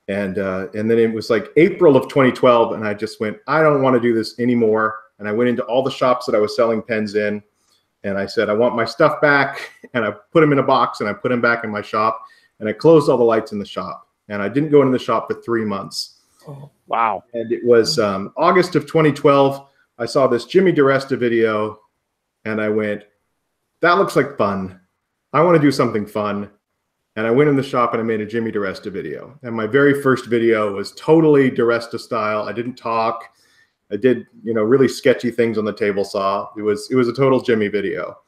S10: And then it was like April of 2012. And I just went, I don't want to do this anymore. And I went into all the shops that I was selling pens in. And I said, I want my stuff back. And I put them in a box and I put them back in my shop. And I closed all the lights in the shop. And I didn't go into the shop for 3 months.
S1: Oh, wow.
S10: And it was August of 2012. I saw this Jimmy DiResta video and I went, that looks like fun. I want to do something fun. And I went in the shop and I made a Jimmy DiResta video. And my very first video was totally DiResta style. I didn't talk. I did, you know, really sketchy things on the table saw. It was a total Jimmy video.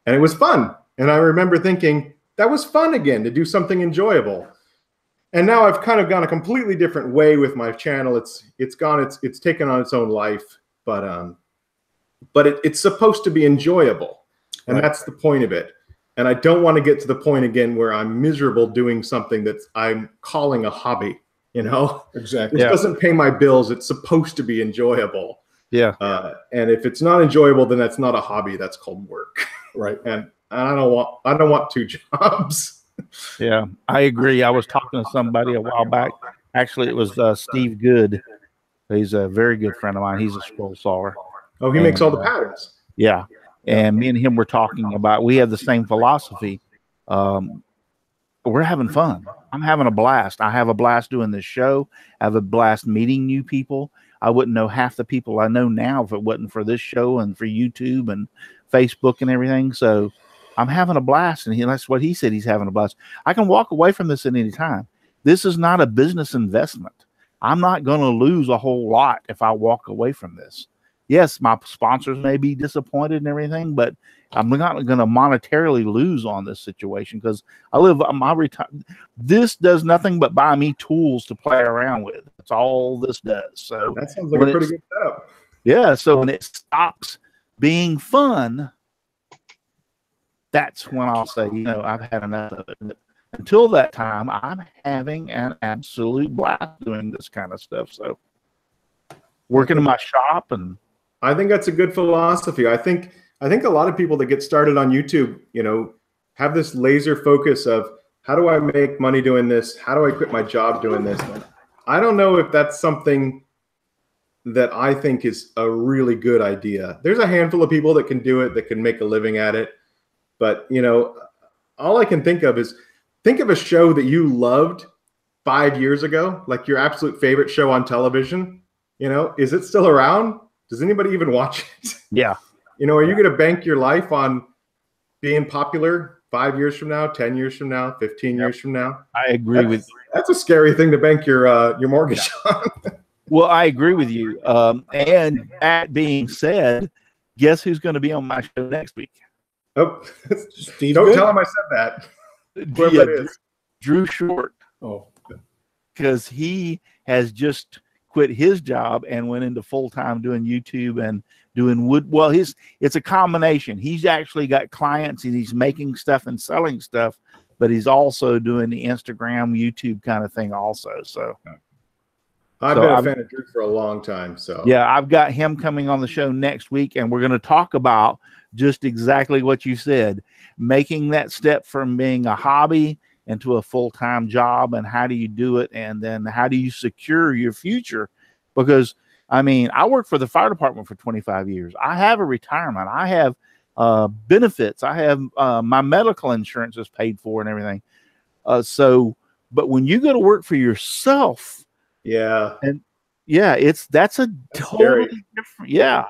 S10: And it was fun. And I remember thinking, that was fun again, to do something enjoyable. And now I've kind of gone a completely different way with my channel. It's taken on its own life, but it's supposed to be enjoyable, and that's the point of it. And I don't want to get to the point again where I'm miserable doing something that I'm calling a hobby. You know,
S6: exactly.
S10: It doesn't pay my bills. It's supposed to be enjoyable.
S1: Yeah.
S10: And if it's not enjoyable, then that's not a hobby. That's called work.
S6: Right.
S10: And I don't want 2 jobs.
S1: Yeah, I agree. I was talking to somebody a while back. Actually, it was Steve Good. He's a very good friend of mine. He's a scroll sawer.
S10: Oh, he makes all the patterns.
S1: Yeah. And me and him were talking about, we have the same philosophy. We're having fun. I'm having a blast. I have a blast doing this show. I have a blast meeting new people. I wouldn't know half the people I know now if it wasn't for this show and for YouTube and Facebook and everything. So I'm having a blast, and that's what he said. He's having a blast. I can walk away from this at any time. This is not a business investment. I'm not going to lose a whole lot if I walk away from this. Yes, my sponsors may be disappointed and everything, but I'm not going to monetarily lose on this situation because I live my retire. This does nothing but buy me tools to play around with. That's all this does. So
S10: that sounds like a pretty good setup.
S1: Yeah. So when it stops being fun, that's when I'll say, I've had enough of it. Until that time, I'm having an absolute blast doing this kind of stuff. So working in my shop, and
S10: I think that's a good philosophy. I think a lot of people that get started on YouTube, have this laser focus of how do I make money doing this? How do I quit my job doing this? I don't know if that's something that I think is a really good idea. There's a handful of people that can do it, that can make a living at it. But, all I can think of is think of a show that you loved 5 years ago, like your absolute favorite show on television. Is it still around? Does anybody even watch it?
S1: Yeah.
S10: Are you going to bank your life on being popular 5 years from now, 10 years from now, 15 years from now?
S1: I agree with you.
S10: That's a scary thing to bank your mortgage on.
S1: Well, I agree with you. And that being said, guess who's going to be on my show next week?
S10: Oh,
S6: Steve,
S10: don't tell him I said that.
S1: Yeah, Drew Short.
S6: Oh,
S1: because he has just quit his job and went into full-time doing YouTube and doing wood. Well, it's a combination. He's actually got clients and he's making stuff and selling stuff, but he's also doing the Instagram, YouTube kind of thing also. So
S10: I've been a fan of Drew for a long time. So
S1: yeah, I've got him coming on the show next week, and we're going to talk about just exactly what you said, making that step from being a hobby into a full-time job, and how do you do it, and then how do you secure your future? Because I worked for the fire department for 25 years. I have a retirement. I have benefits. I have my medical insurance is paid for and everything. But when you go to work for yourself, that's totally different. Yeah.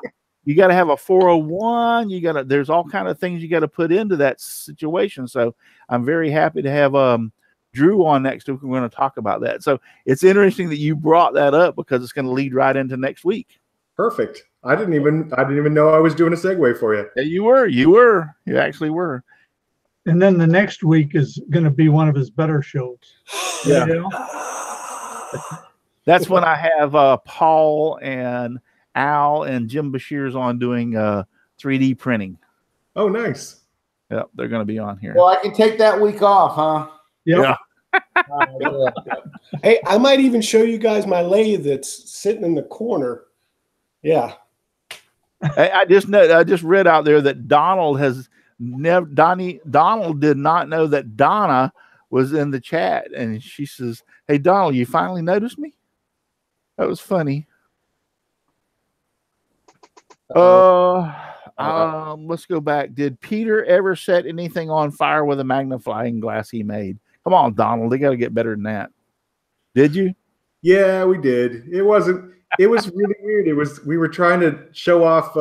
S1: You got to have a 401. There's all kind of things you got to put into that situation. So I'm very happy to have Drew on next week. We're going to talk about that. So it's interesting that you brought that up because it's going to lead right into next week.
S10: Perfect. I didn't even know I was doing a segue for you.
S1: Yeah, you actually were.
S7: And then the next week is going to be one of his better shows.
S10: Yeah.
S1: That's when I have Paul and Al and Jim Bashir's on doing 3D printing.
S10: Oh, nice.
S1: Yep, they're going to be on here.
S5: Well, I can take that week off, huh?
S1: Yep.
S6: Yeah. Hey, I might even show you guys my lathe that's sitting in the corner. Yeah.
S1: I just read out there that Donald did not know that Donna was in the chat, and she says, "Hey, Donald, you finally noticed me?" That was funny. Let's go back. Did Peter ever set anything on fire with a magnifying glass he made? Come on, Donald. They got to get better than that. Did you?
S10: Yeah, we did. It was really weird. We were trying to show off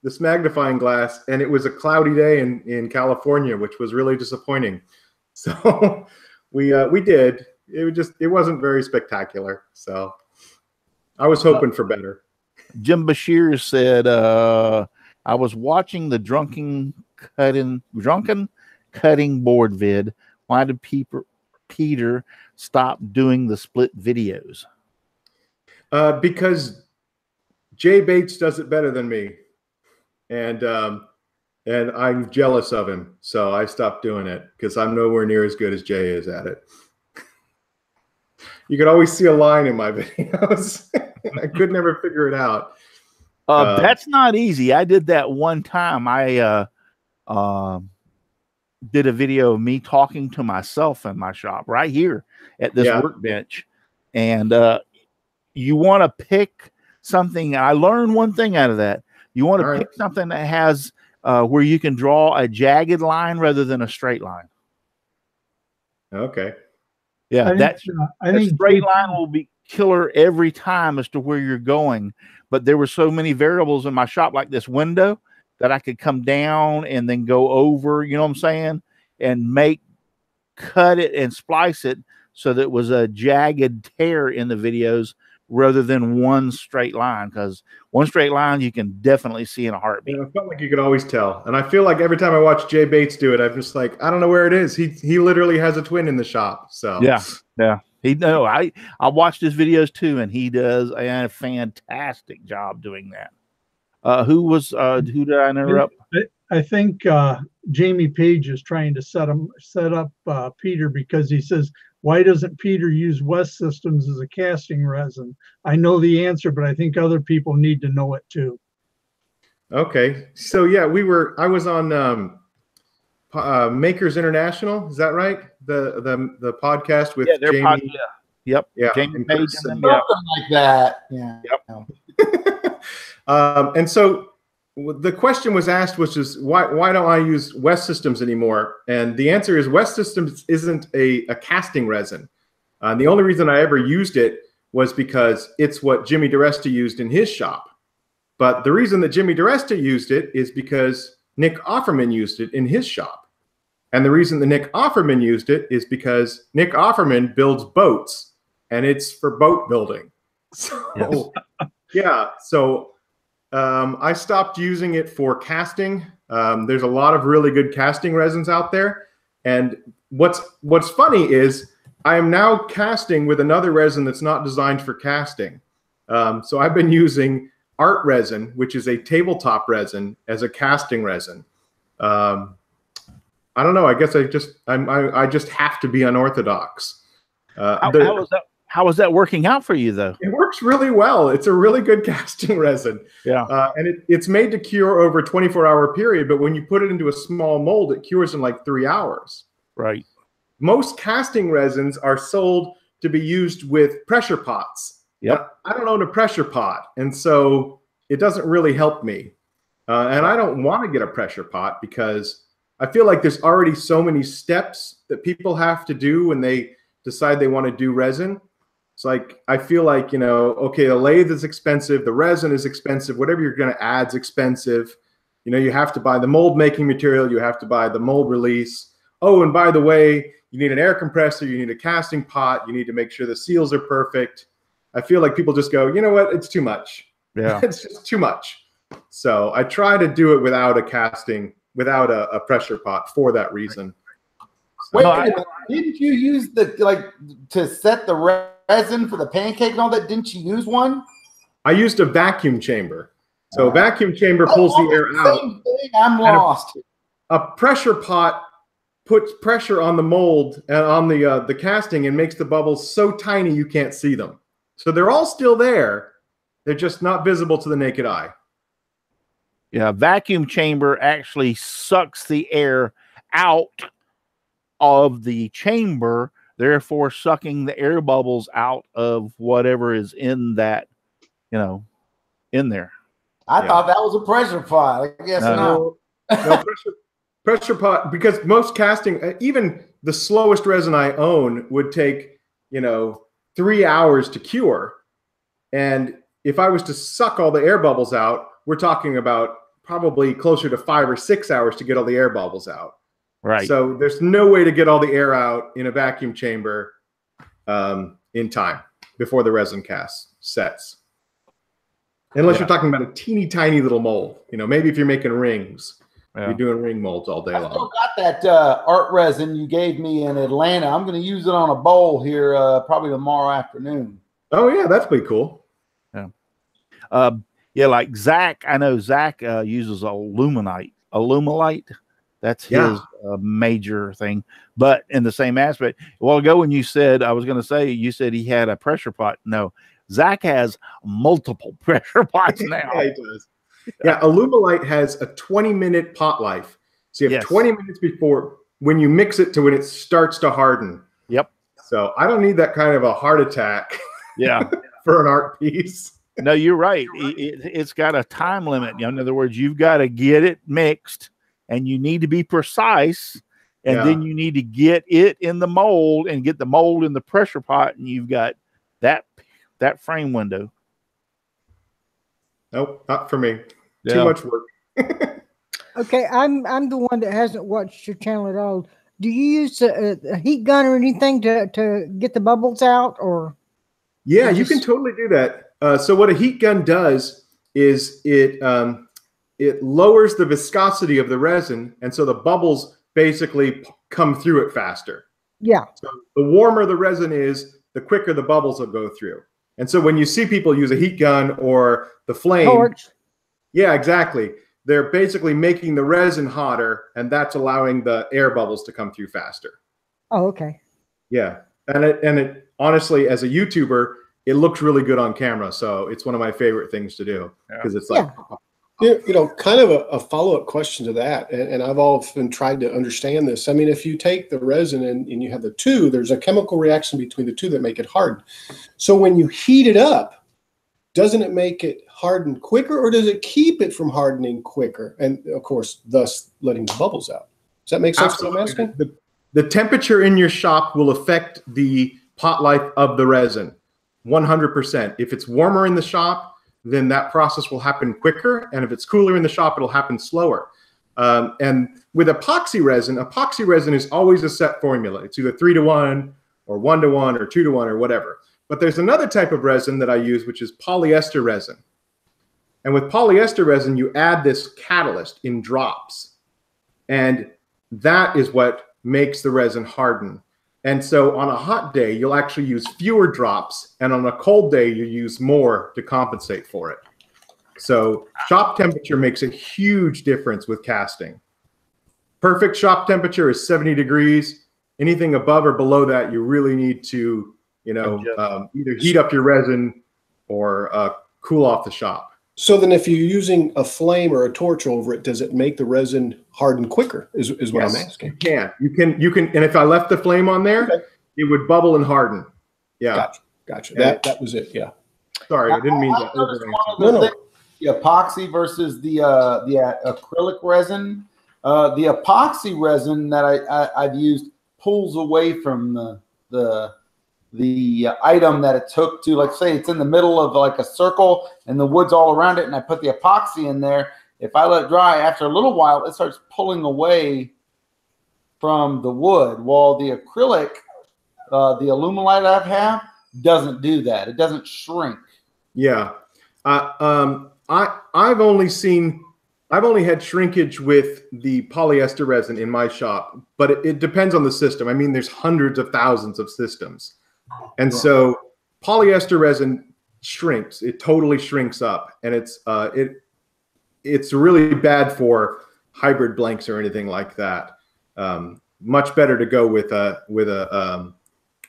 S10: this magnifying glass, and it was a cloudy day in California, which was really disappointing. So we did. It wasn't very spectacular. So I was hoping for better.
S1: Jim Bashir said, I was watching the drunken cutting board vid. Why did Peter stop doing the split videos?
S10: Because Jay Bates does it better than me, and I'm jealous of him, so I stopped doing it because I'm nowhere near as good as Jay is at it. You could always see a line in my videos. I could never figure it out.
S1: That's not easy. I did that one time. I did a video of me talking to myself in my shop right here at this workbench. And you want to pick something. I learned one thing out of that. You want to pick something that has where you can draw a jagged line rather than a straight line.
S10: Okay.
S1: Yeah, that straight line will be killer every time as to where you're going. But there were so many variables in my shop, like this window, that I could come down and then go over, you know what I'm saying, and cut it and splice it so that it was a jagged tear in the videos rather than one straight line, because one straight line you can definitely see in a heartbeat.
S10: I felt like you could always tell, and I feel like every time I watch Jay Bates do it, I'm just like, I don't know where it is. He literally has a twin in the shop. So
S1: yeah. I watched his videos too, and he does a fantastic job doing that. Who did I interrupt?
S7: I think Jamie Page is trying to set up Peter, because he says, why doesn't Peter use West Systems as a casting resin? I know the answer, but I think other people need to know it too.
S10: Okay, so yeah, I was on Makers International. Is that right? The podcast with Jamie.
S1: Yep.
S10: Yeah.
S1: Jamie Page.
S5: Something like that. Yeah.
S10: Yep. And so the question was asked, which is why don't I use West Systems anymore? And the answer is West Systems isn't a casting resin. The only reason I ever used it was because it's what Jimmy DiResta used in his shop. But the reason that Jimmy DiResta used it is because Nick Offerman used it in his shop. And the reason that Nick Offerman used it is because Nick Offerman builds boats, and it's for boat building. So, yeah. So I stopped using it for casting. There's a lot of really good casting resins out there. And what's funny is I am now casting with another resin that's not designed for casting. So I've been using art resin, which is a tabletop resin, as a casting resin. I don't know. I guess I just have to be unorthodox.
S1: How is that working out for you, though?
S10: It works really well. It's a really good casting resin.
S1: Yeah.
S10: And it's made to cure over a 24-hour period, but when you put it into a small mold, it cures in like 3 hours.
S1: Right.
S10: Most casting resins are sold to be used with pressure pots.
S1: Yep.
S10: I don't own a pressure pot, and so it doesn't really help me. And I don't want to get a pressure pot because I feel like there's already so many steps that people have to do when they decide they want to do resin. It's like, I feel like, okay, the lathe is expensive, the resin is expensive, whatever you're going to add is expensive. You have to buy the mold making material, you have to buy the mold release. Oh, and by the way, you need an air compressor, you need a casting pot, you need to make sure the seals are perfect. I feel like people just go, you know what, it's too much.
S1: Yeah.
S10: It's just too much. So I try to do it without a pressure pot for that reason.
S5: Wait a minute. Didn't you use to set the resin for the pancake and all that? Didn't you use one?
S10: I used a vacuum chamber. So a vacuum chamber pulls the air out.
S5: Same thing. I'm lost.
S10: A pressure pot puts pressure on the mold and on the casting and makes the bubbles so tiny you can't see them. So they're all still there. They're just not visible to the naked eye.
S1: Yeah, vacuum chamber actually sucks the air out of the chamber, therefore sucking the air bubbles out of whatever is in that, in there.
S5: I thought that was a pressure pot. I guess
S10: no. No pressure pot, because most casting, even the slowest resin I own would take, 3 hours to cure. And if I was to suck all the air bubbles out, we're talking about probably closer to 5 or 6 hours to get all the air bubbles out.
S1: Right.
S10: So there's no way to get all the air out in a vacuum chamber in time before the resin cast sets. Unless you're talking about a teeny tiny little mold. Maybe if you're making rings, you're doing ring molds all day long.
S5: I still got that art resin you gave me in Atlanta. I'm going to use it on a bowl here probably tomorrow afternoon.
S10: Oh, yeah, that's pretty cool.
S1: Yeah. Yeah, like Zach, I know Zach uses Aluminite. That's his major thing. But in the same aspect, a while ago when you said, you said he had a pressure pot. No, Zach has multiple pressure pots now.
S10: Yeah, he does. Yeah, Aluminite has a 20-minute pot life. So you have 20 minutes before when you mix it to when it starts to harden.
S1: Yep.
S10: So I don't need that kind of a heart attack.
S1: Yeah.
S10: For an art piece.
S1: No, you're right. It's got a time limit. In other words, you've got to get it mixed, and you need to be precise, and then you need to get it in the mold and get the mold in the pressure pot, and you've got that frame window.
S10: Nope, not for me. Too much work.
S4: Okay, I'm the one that hasn't watched your channel at all. Do you use a heat gun or anything to get the bubbles out, or?
S10: Yeah, you can totally do that. So what a heat gun does is it lowers the viscosity of the resin, and so the bubbles basically come through it faster.
S4: Yeah.
S10: So the warmer the resin is, the quicker the bubbles will go through. And so when you see people use a heat gun or the flame,
S4: Torch.
S10: yeah, exactly. They're basically making the resin hotter, and that's allowing the air bubbles to come through faster.
S4: Oh, okay.
S10: Yeah, and it honestly, as a YouTuber, it looks really good on camera. So it's one of my favorite things to do because it's like,
S6: you know, kind of a follow-up question to that, and I've often tried to understand this. I mean, if you take the resin and you have the two, there's a chemical reaction between the two that make it harden. So when you heat it up, doesn't it make it harden quicker, or does it keep it from hardening quicker? And of course, thus letting the bubbles out. Does that make sense? What I'm asking?
S10: The temperature in your shop will affect the pot life of the resin 100%. If it's warmer in the shop, then that process will happen quicker. And if it's cooler in the shop, it'll happen slower. And with epoxy resin is always a set formula. It's either 3-to-1 or 1-to-1 or 2-to-1 or whatever. But there's another type of resin that I use, which is polyester resin. And with polyester resin, you add this catalyst in drops. And that is what makes the resin harden. And so on a hot day, you'll actually use fewer drops. And on a cold day, you use more to compensate for it. So shop temperature makes a huge difference with casting. Perfect shop temperature is 70 degrees. Anything above or below that, you really need to, you know, either heat up your resin or cool off the shop.
S6: So then if you're using a flame or a torch over it, does it make the resin harden quicker is what I'm asking.
S10: You can. And if I left the flame on there, it would bubble and harden. Yeah.
S6: Gotcha. That was it. Yeah.
S10: Sorry, I didn't mean that.
S5: No. The epoxy versus the acrylic resin. The epoxy resin that I've used pulls away from the item that it took to, like, say it's in the middle of like a circle and the wood's all around it, and I put the epoxy in there. If I let it dry, after a little while, it starts pulling away from the wood. While the acrylic, the Alumilite I have, doesn't do that. It doesn't shrink.
S10: Yeah. I've only had shrinkage with the polyester resin in my shop, but it depends on the system. I mean, there's hundreds of thousands of systems. And so polyester resin shrinks. It totally shrinks up, and it's really bad for hybrid blanks or anything like that. Much better to go with a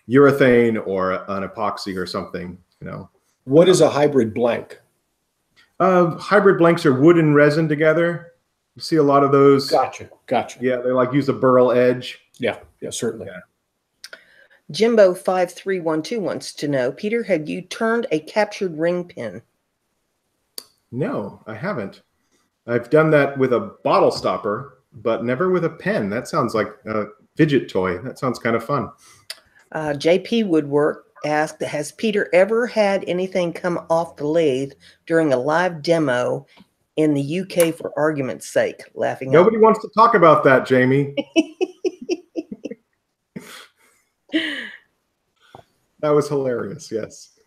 S10: urethane or an epoxy or something. You know.
S6: What is a hybrid blank?
S10: Hybrid blanks are wood and resin together. You see a lot of those.
S6: Gotcha.
S10: Yeah, they like use a burl edge.
S6: Yeah, certainly.
S10: Yeah.
S2: Jimbo 5312 wants to know, Peter, have you turned a captured ring pin?
S10: No, I haven't. I've done that with a bottle stopper, but never with a pen. That sounds like a fidget toy. That sounds kind of fun.
S2: JP Woodwork asked, has Peter ever had anything come off the lathe during a live demo in the UK for argument's sake? Laughing.
S10: Nobody wants to talk about that, Jamie. That was hilarious. Yes.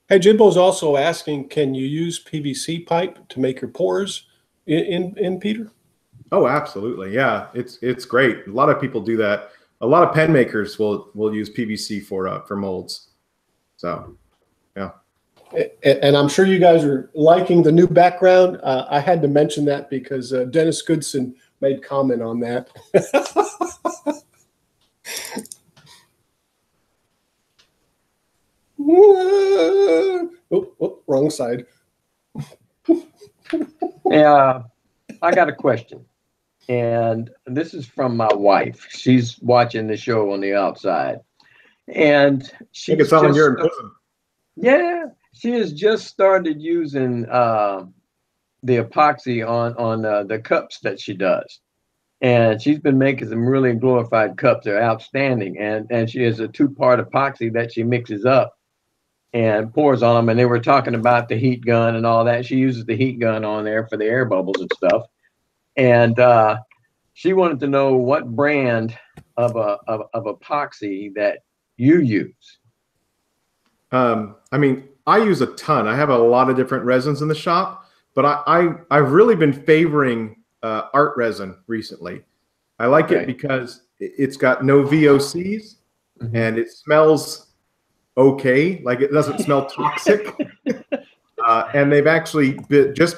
S6: Hey, Jimbo's also asking, can you use PVC pipe to make your pours in Peter?
S10: Oh, absolutely. Yeah, it's great. A lot of people do that. A lot of pen makers will use PVC for molds. So, yeah.
S6: And I'm sure you guys are liking the new background. I had to mention that because Dennis Goodson made comment on that. Wrong side.
S8: Yeah, I got a question. And this is from my wife. She's watching the show on the outside. And she has just started using the epoxy on the cups that she does. And she's been making some really glorified cups. They're outstanding. And she has a 2-part epoxy that she mixes up and pours on them. And they were talking about the heat gun and all that. She uses the heat gun on there for the air bubbles and stuff. And she wanted to know what brand of epoxy that you use?
S10: I mean, I use a ton. I have a lot of different resins in the shop, but I've really been favoring art resin recently. I like it because it's got no VOCs and it smells okay. Like it doesn't smell toxic. And they've actually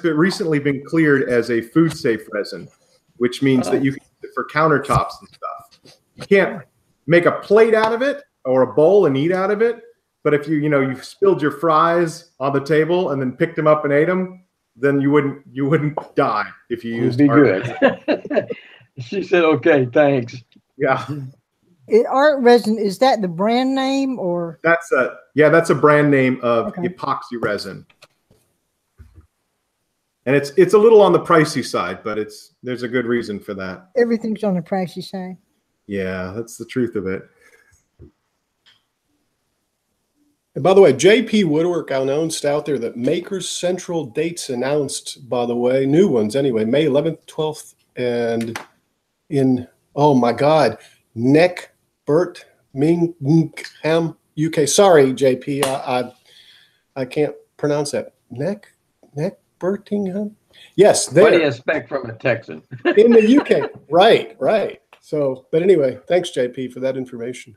S10: recently been cleared as a food safe resin, which means that you can use it for countertops and stuff. You can't make a plate out of it or a bowl and eat out of it. But if you spilled your fries on the table and then picked them up and ate them, then you wouldn't die if you used art resin.
S8: She said, "Okay, thanks."
S10: Yeah.
S4: Art resin, is that the brand name or?
S10: That's a brand name of epoxy resin. And it's a little on the pricey side, but there's a good reason for that.
S4: Everything's on the pricey side.
S10: Yeah, that's the truth of it.
S6: And by the way, JP Woodwork announced out there that Makers Central dates announced, by the way, new ones anyway, May 11th, 12th, and in, oh my God, Birmingham, UK. Sorry, JP, I can't pronounce that. Birmingham? Yes, there.
S8: What do you expect from a Texan?
S6: In the UK. Right. So, but anyway, thanks, JP, for that information.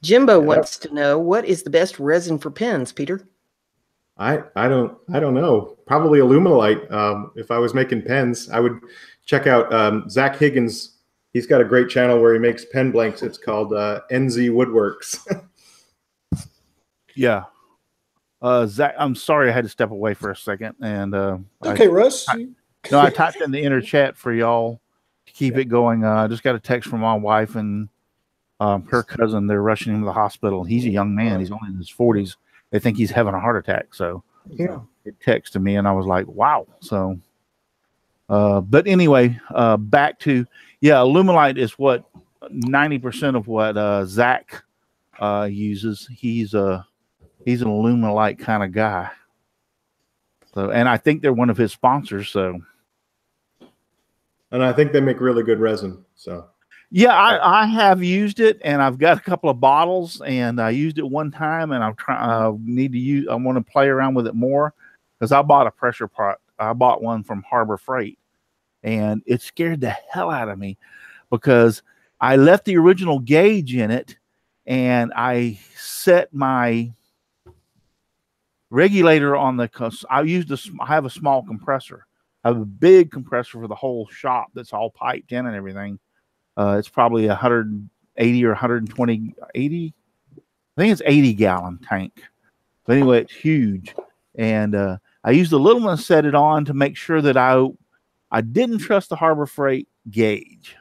S2: Jimbo wants to know, what is the best resin for pens, Peter?
S10: I don't know. Probably aluminolite. If I was making pens, I would check out Zach Higgins. He's got a great channel where he makes pen blanks. It's called NZ Woodworks.
S1: Yeah. Zach, I'm sorry I had to step away for a second. And
S6: okay, Russ.
S1: I typed in the inner chat for y'all to keep it going. I just got a text from my wife and her cousin. They're rushing him to the hospital. He's a young man. He's only in his 40s. They think he's having a heart attack. So it texted me and I was like, wow. So, but anyway, back to, aluminolite is what 90% of what Zach uses. He's an aluminolite kind of guy. So, and I think they're one of his sponsors. So,
S10: and I think they make really good resin. So,
S1: yeah, I have used it, and I've got a couple of bottles, and I used it one time, and I want to play around with it more because I bought a pressure pot. I bought one from Harbor Freight, and it scared the hell out of me because I left the original gauge in it, and I set my regulator on I have a small compressor. I have a big compressor for the whole shop that's all piped in and everything. It's probably 180 or 120, 80. I think it's 80 gallon tank. But anyway, it's huge. And I used a little one to set it on to make sure that I didn't trust the Harbor Freight gauge.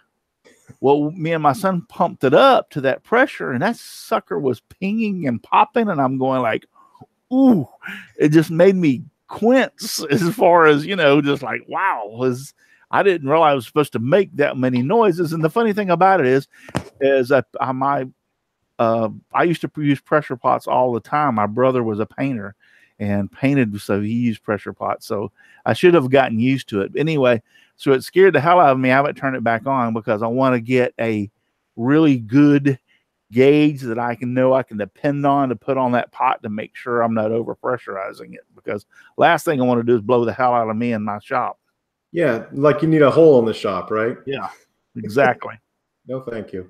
S1: Well, me and my son pumped it up to that pressure, and that sucker was pinging and popping, and I'm going like, ooh, it just made me quince as far as, just like, wow, I didn't realize I was supposed to make that many noises. And the funny thing about it is that I used to use pressure pots all the time. My brother was a painter and painted, so he used pressure pots. So I should have gotten used to it. Anyway, so it scared the hell out of me. I haven't turned it back on because I want to get a really good gauge that I can depend on to put on that pot to make sure I'm not over pressurizing it, because last thing I want to do is blow the hell out of me in my shop.
S10: Yeah, like you need a hole in the shop, right?
S1: Yeah, exactly.
S10: No, thank you.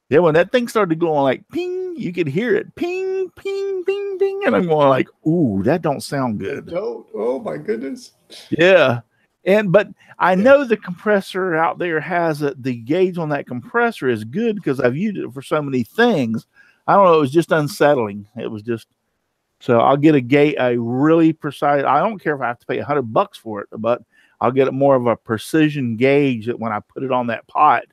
S1: Yeah, when that thing started going like ping, you could hear it ping, ping, ping, ping, and I'm going like, ooh, that don't sound good.
S6: Oh my goodness.
S1: Yeah, but I know the compressor out there has the gauge on that compressor is good because I've used it for so many things. I don't know, it was just unsettling. It was just, so I'll get a really precise. I don't care if I have to pay $100 for it, but I'll get more of a precision gauge that when I put it on that pot,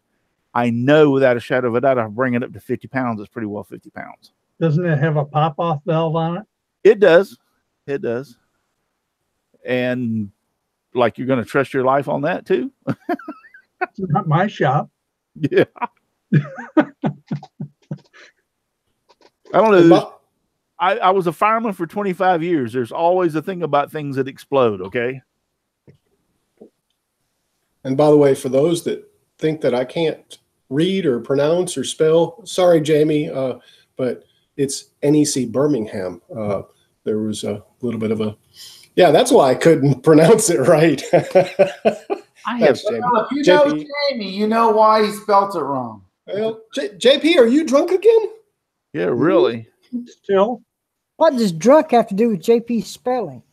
S1: I know without a shadow of a doubt, I'll bring it up to 50 pounds. It's pretty well 50 pounds.
S7: Doesn't it have a pop-off valve on it?
S1: It does. It does. And like, you're going to trust your life on that too?
S7: It's not my shop.
S1: Yeah. I don't know. I was a fireman for 25 years. There's always a thing about things that explode, okay?
S6: And by the way, for those that think that I can't read or pronounce or spell, sorry, Jamie, but but it's NEC Birmingham. There was a little bit of a, yeah, that's why I couldn't pronounce it right.
S1: I have
S6: Jamie.
S5: Well, if you know Jamie, you know why he spelt it wrong.
S6: Well, JP, are you drunk again?
S1: Yeah, really.
S7: Still,
S4: What does drunk have to do with JP spelling?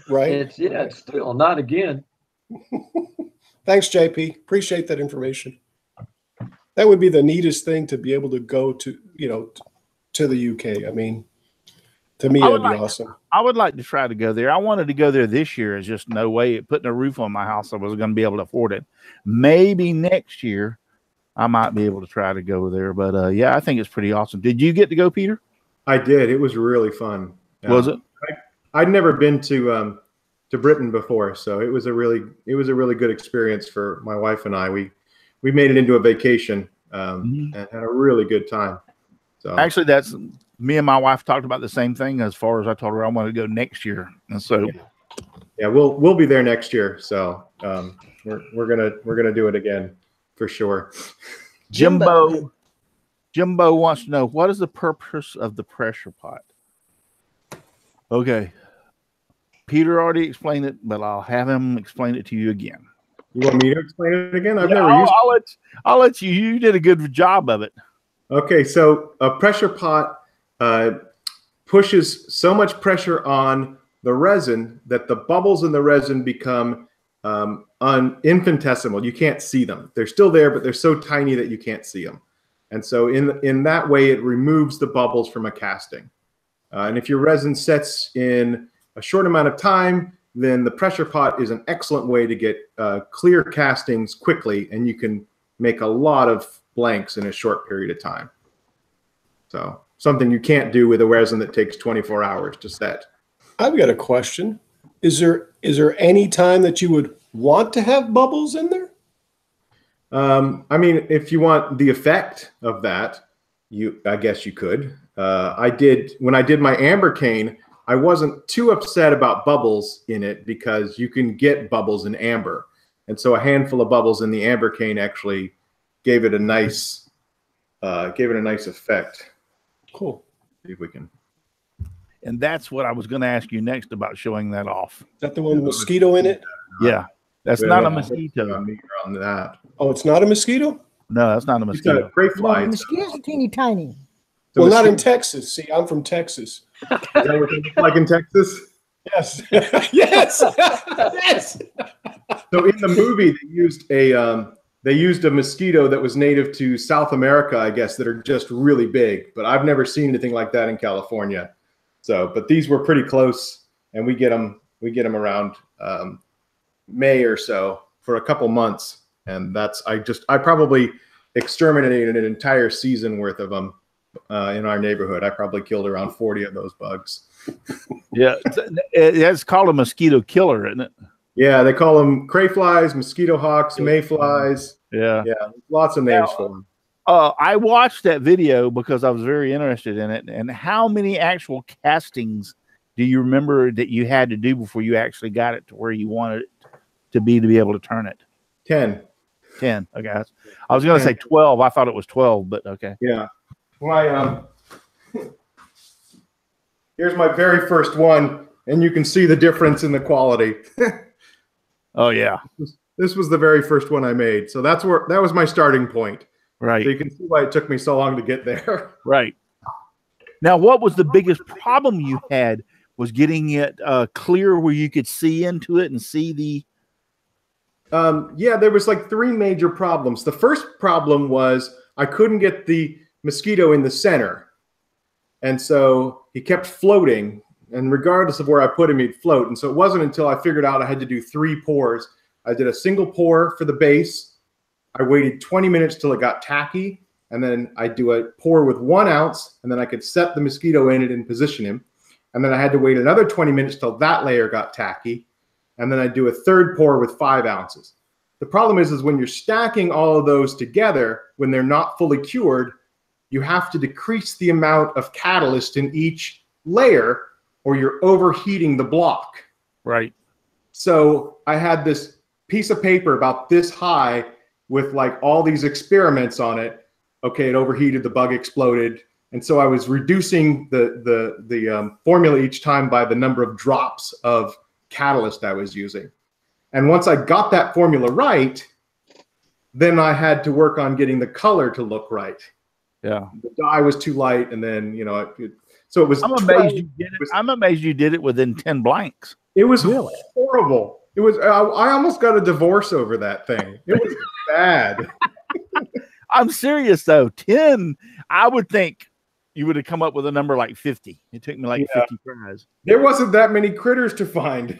S6: Right.
S8: It's still not again.
S6: Thanks, JP. Appreciate that information. That would be the neatest thing to be able to go to, to the UK. I mean, to me, it'd be awesome.
S1: I would like to try to go there. I wanted to go there this year. There's just no way putting a roof on my house, I was going to be able to afford it. Maybe next year I might be able to try to go there. But yeah, I think it's pretty awesome. Did you get to go, Peter?
S10: I did. It was really fun.
S1: Was it?
S10: I'd never been to Britain before, so it was a really good experience for my wife and I. We made it into a vacation and had a really good time. So
S1: actually, that's me and my wife talked about the same thing. As far as I told her I wanted to go next year, and so
S10: yeah, we'll be there next year. So we're gonna do it again for sure.
S1: Jimbo wants to know, what is the purpose of the pressure pot? Okay. Peter already explained it, but I'll have him explain it to you again.
S10: You want me to explain it again?
S1: I'll let you. You did a good job of it.
S10: Okay, so a pressure pot pushes so much pressure on the resin that the bubbles in the resin become infinitesimal. You can't see them. They're still there, but they're so tiny that you can't see them. And so in that way, it removes the bubbles from a casting. And if your resin sets in a short amount of time, then the pressure pot is an excellent way to get clear castings quickly, and you can make a lot of blanks in a short period of time. So something you can't do with a resin that takes 24 hours to set.
S6: I've got a question. Is there any time that you would want to have bubbles in there?
S10: I mean, if you want the effect of that, I guess you could. When I did my amber cane, I wasn't too upset about bubbles in it because you can get bubbles in amber. And so a handful of bubbles in the amber cane actually gave it a nice effect.
S6: Cool.
S10: See if we can.
S1: And that's what I was going to ask you next about showing that off.
S6: Is that the one with mosquito in it?
S1: Yeah. That's not a mosquito.
S10: On that.
S6: Oh, it's not a mosquito?
S1: No, that's not a mosquito.
S10: It's a gray fly.
S4: No, mosquitoes are teeny tiny.
S6: Well, not in Texas. See, I'm from Texas.
S10: Is that what they look like in Texas?
S6: Yes. Yes. Yes.
S10: So in the movie, they used a mosquito that was native to South America, I guess, that are just really big. But I've never seen anything like that in California. So, but these were pretty close, and we get them around May or so for a couple months, and I probably exterminated an entire season worth of them. In our neighborhood, I probably killed around 40 of those bugs.
S1: Yeah, it's called a mosquito killer, isn't it?
S10: Yeah, they call them crayflies, mosquito hawks, mayflies.
S1: Yeah,
S10: lots of names for them.
S1: I watched that video because I was very interested in it. And how many actual castings do you remember that you had to do before you actually got it to where you wanted it to be able to turn it?
S10: 10.
S1: 10. Okay, I was going to say 12. I thought it was 12, but okay.
S10: Yeah. Here's my very first one, and you can see the difference in the quality.
S1: Oh yeah,
S10: this was the very first one I made, so that was my starting point.
S1: Right.
S10: So you can see why it took me so long to get there.
S1: Right. Now, what was the biggest problem you had? Was getting it clear where you could see into it and see the.
S10: Yeah, there was like 3 major problems. The first problem was I couldn't get the mosquito in the center, and so he kept floating, and regardless of where I put him, he'd float. And so it wasn't until I figured out I had to do 3 pours. I did a single pour for the base. I waited 20 minutes till it got tacky, and then I do a pour with 1 ounce, and then I could set the mosquito in it and position him. And then I had to wait another 20 minutes till that layer got tacky, and then I do a 3rd pour with 5 ounces. The problem is when you're stacking all of those together, when they're not fully cured, you have to decrease the amount of catalyst in each layer or you're overheating the block.
S1: Right.
S10: So I had this piece of paper about this high with like all these experiments on it. Okay, it overheated, the bug exploded. And so I was reducing the formula each time by the number of drops of catalyst I was using. And once I got that formula right, then I had to work on getting the color to look right.
S1: Yeah.
S10: The dye was too light, and then, so it was.
S1: I'm amazed you did it. I'm amazed you did it within 10 blanks.
S10: It was horrible. It was. I almost got a divorce over that thing. It was bad.
S1: I'm serious though. 10. I would think you would have come up with a number like 50. It took me like 50 tries.
S10: There wasn't that many critters to find.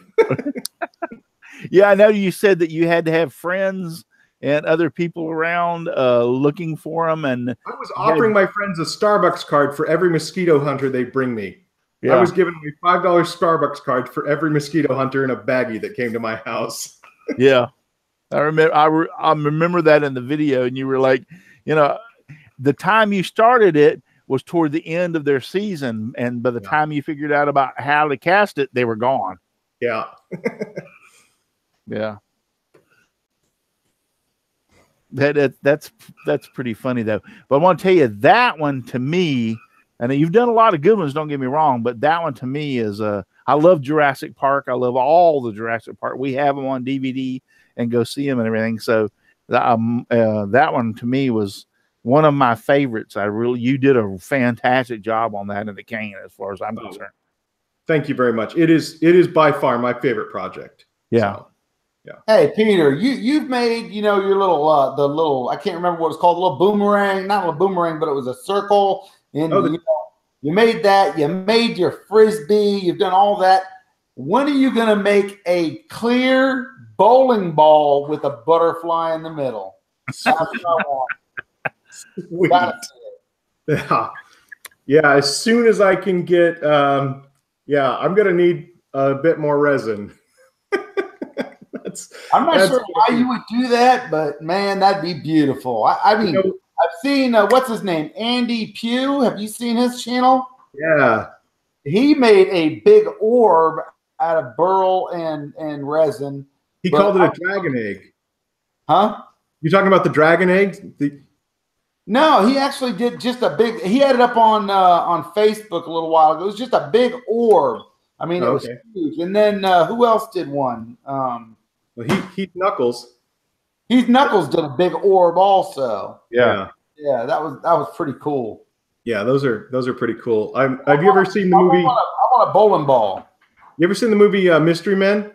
S1: Yeah, I know you said that you had to have friends and other people around looking for them. And
S10: I was offering my friends a Starbucks card for every mosquito hunter they bring me.
S1: Yeah.
S10: I was giving me $5 Starbucks card for every mosquito hunter in a baggie that came to my house.
S1: Yeah. I remember that in the video, and you were like, the time you started it was toward the end of their season, and by the time you figured out about how to cast it, they were gone.
S10: Yeah.
S1: Yeah. That's pretty funny though. But I want to tell you, that one to me, and you've done a lot of good ones, don't get me wrong, but that one to me is I love Jurassic Park. I love all the Jurassic Park. We have them on DVD and go see them and everything. So that one to me was one of my favorites. You did a fantastic job on that in the cane, as far as I'm concerned.
S10: Thank you very much. It is by far my favorite project.
S1: Yeah.
S10: So, yeah.
S5: Hey, Peter, you've made, your little, I can't remember what it's called, a little boomerang, not a little boomerang, but it was a circle. And you made that, you made your Frisbee, you've done all that. When are you going to make a clear bowling ball with a butterfly in the middle? That's what I want.
S10: Sweet. Yeah. As soon as I can get, I'm going to need a bit more resin.
S5: I'm not sure why you would do that, but man, that'd be beautiful. I mean, I've seen, what's his name? Andy Pugh. Have you seen his channel?
S10: Yeah.
S5: He made a big orb out of burl and resin.
S10: He called it a dragon egg.
S5: Huh?
S10: You talking about the dragon egg?
S5: No, he actually did just a big, he had it up on Facebook a little while ago. It was just a big orb. I mean, it was huge. And then who else did one?
S10: Well, Heath Knuckles.
S5: Heath Knuckles did a big orb also.
S10: Yeah.
S5: Yeah, that was pretty cool.
S10: Yeah, those are pretty cool. Have you ever seen the movie?
S5: I want a bowling ball.
S10: You ever seen the movie Mystery Men?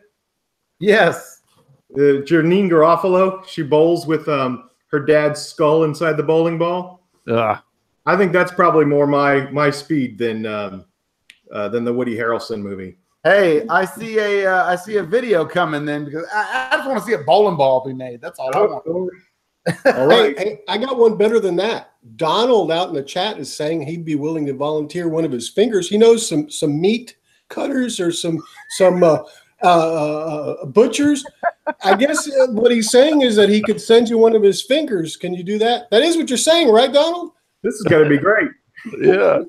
S5: Yes.
S10: Janine Garofalo, she bowls with her dad's skull inside the bowling ball. I think that's probably more my speed than the Woody Harrelson movie.
S5: Hey, I see a video coming then, because I just want to see a bowling ball be made. That's all I want.
S10: All right.
S6: Hey, I got one better than that. Donald out in the chat is saying he'd be willing to volunteer one of his fingers. He knows some meat cutters or some butchers. I guess what he's saying is that he could send you one of his fingers. Can you do that? That is what you're saying, right, Donald?
S10: This is going to be great.
S1: Yeah.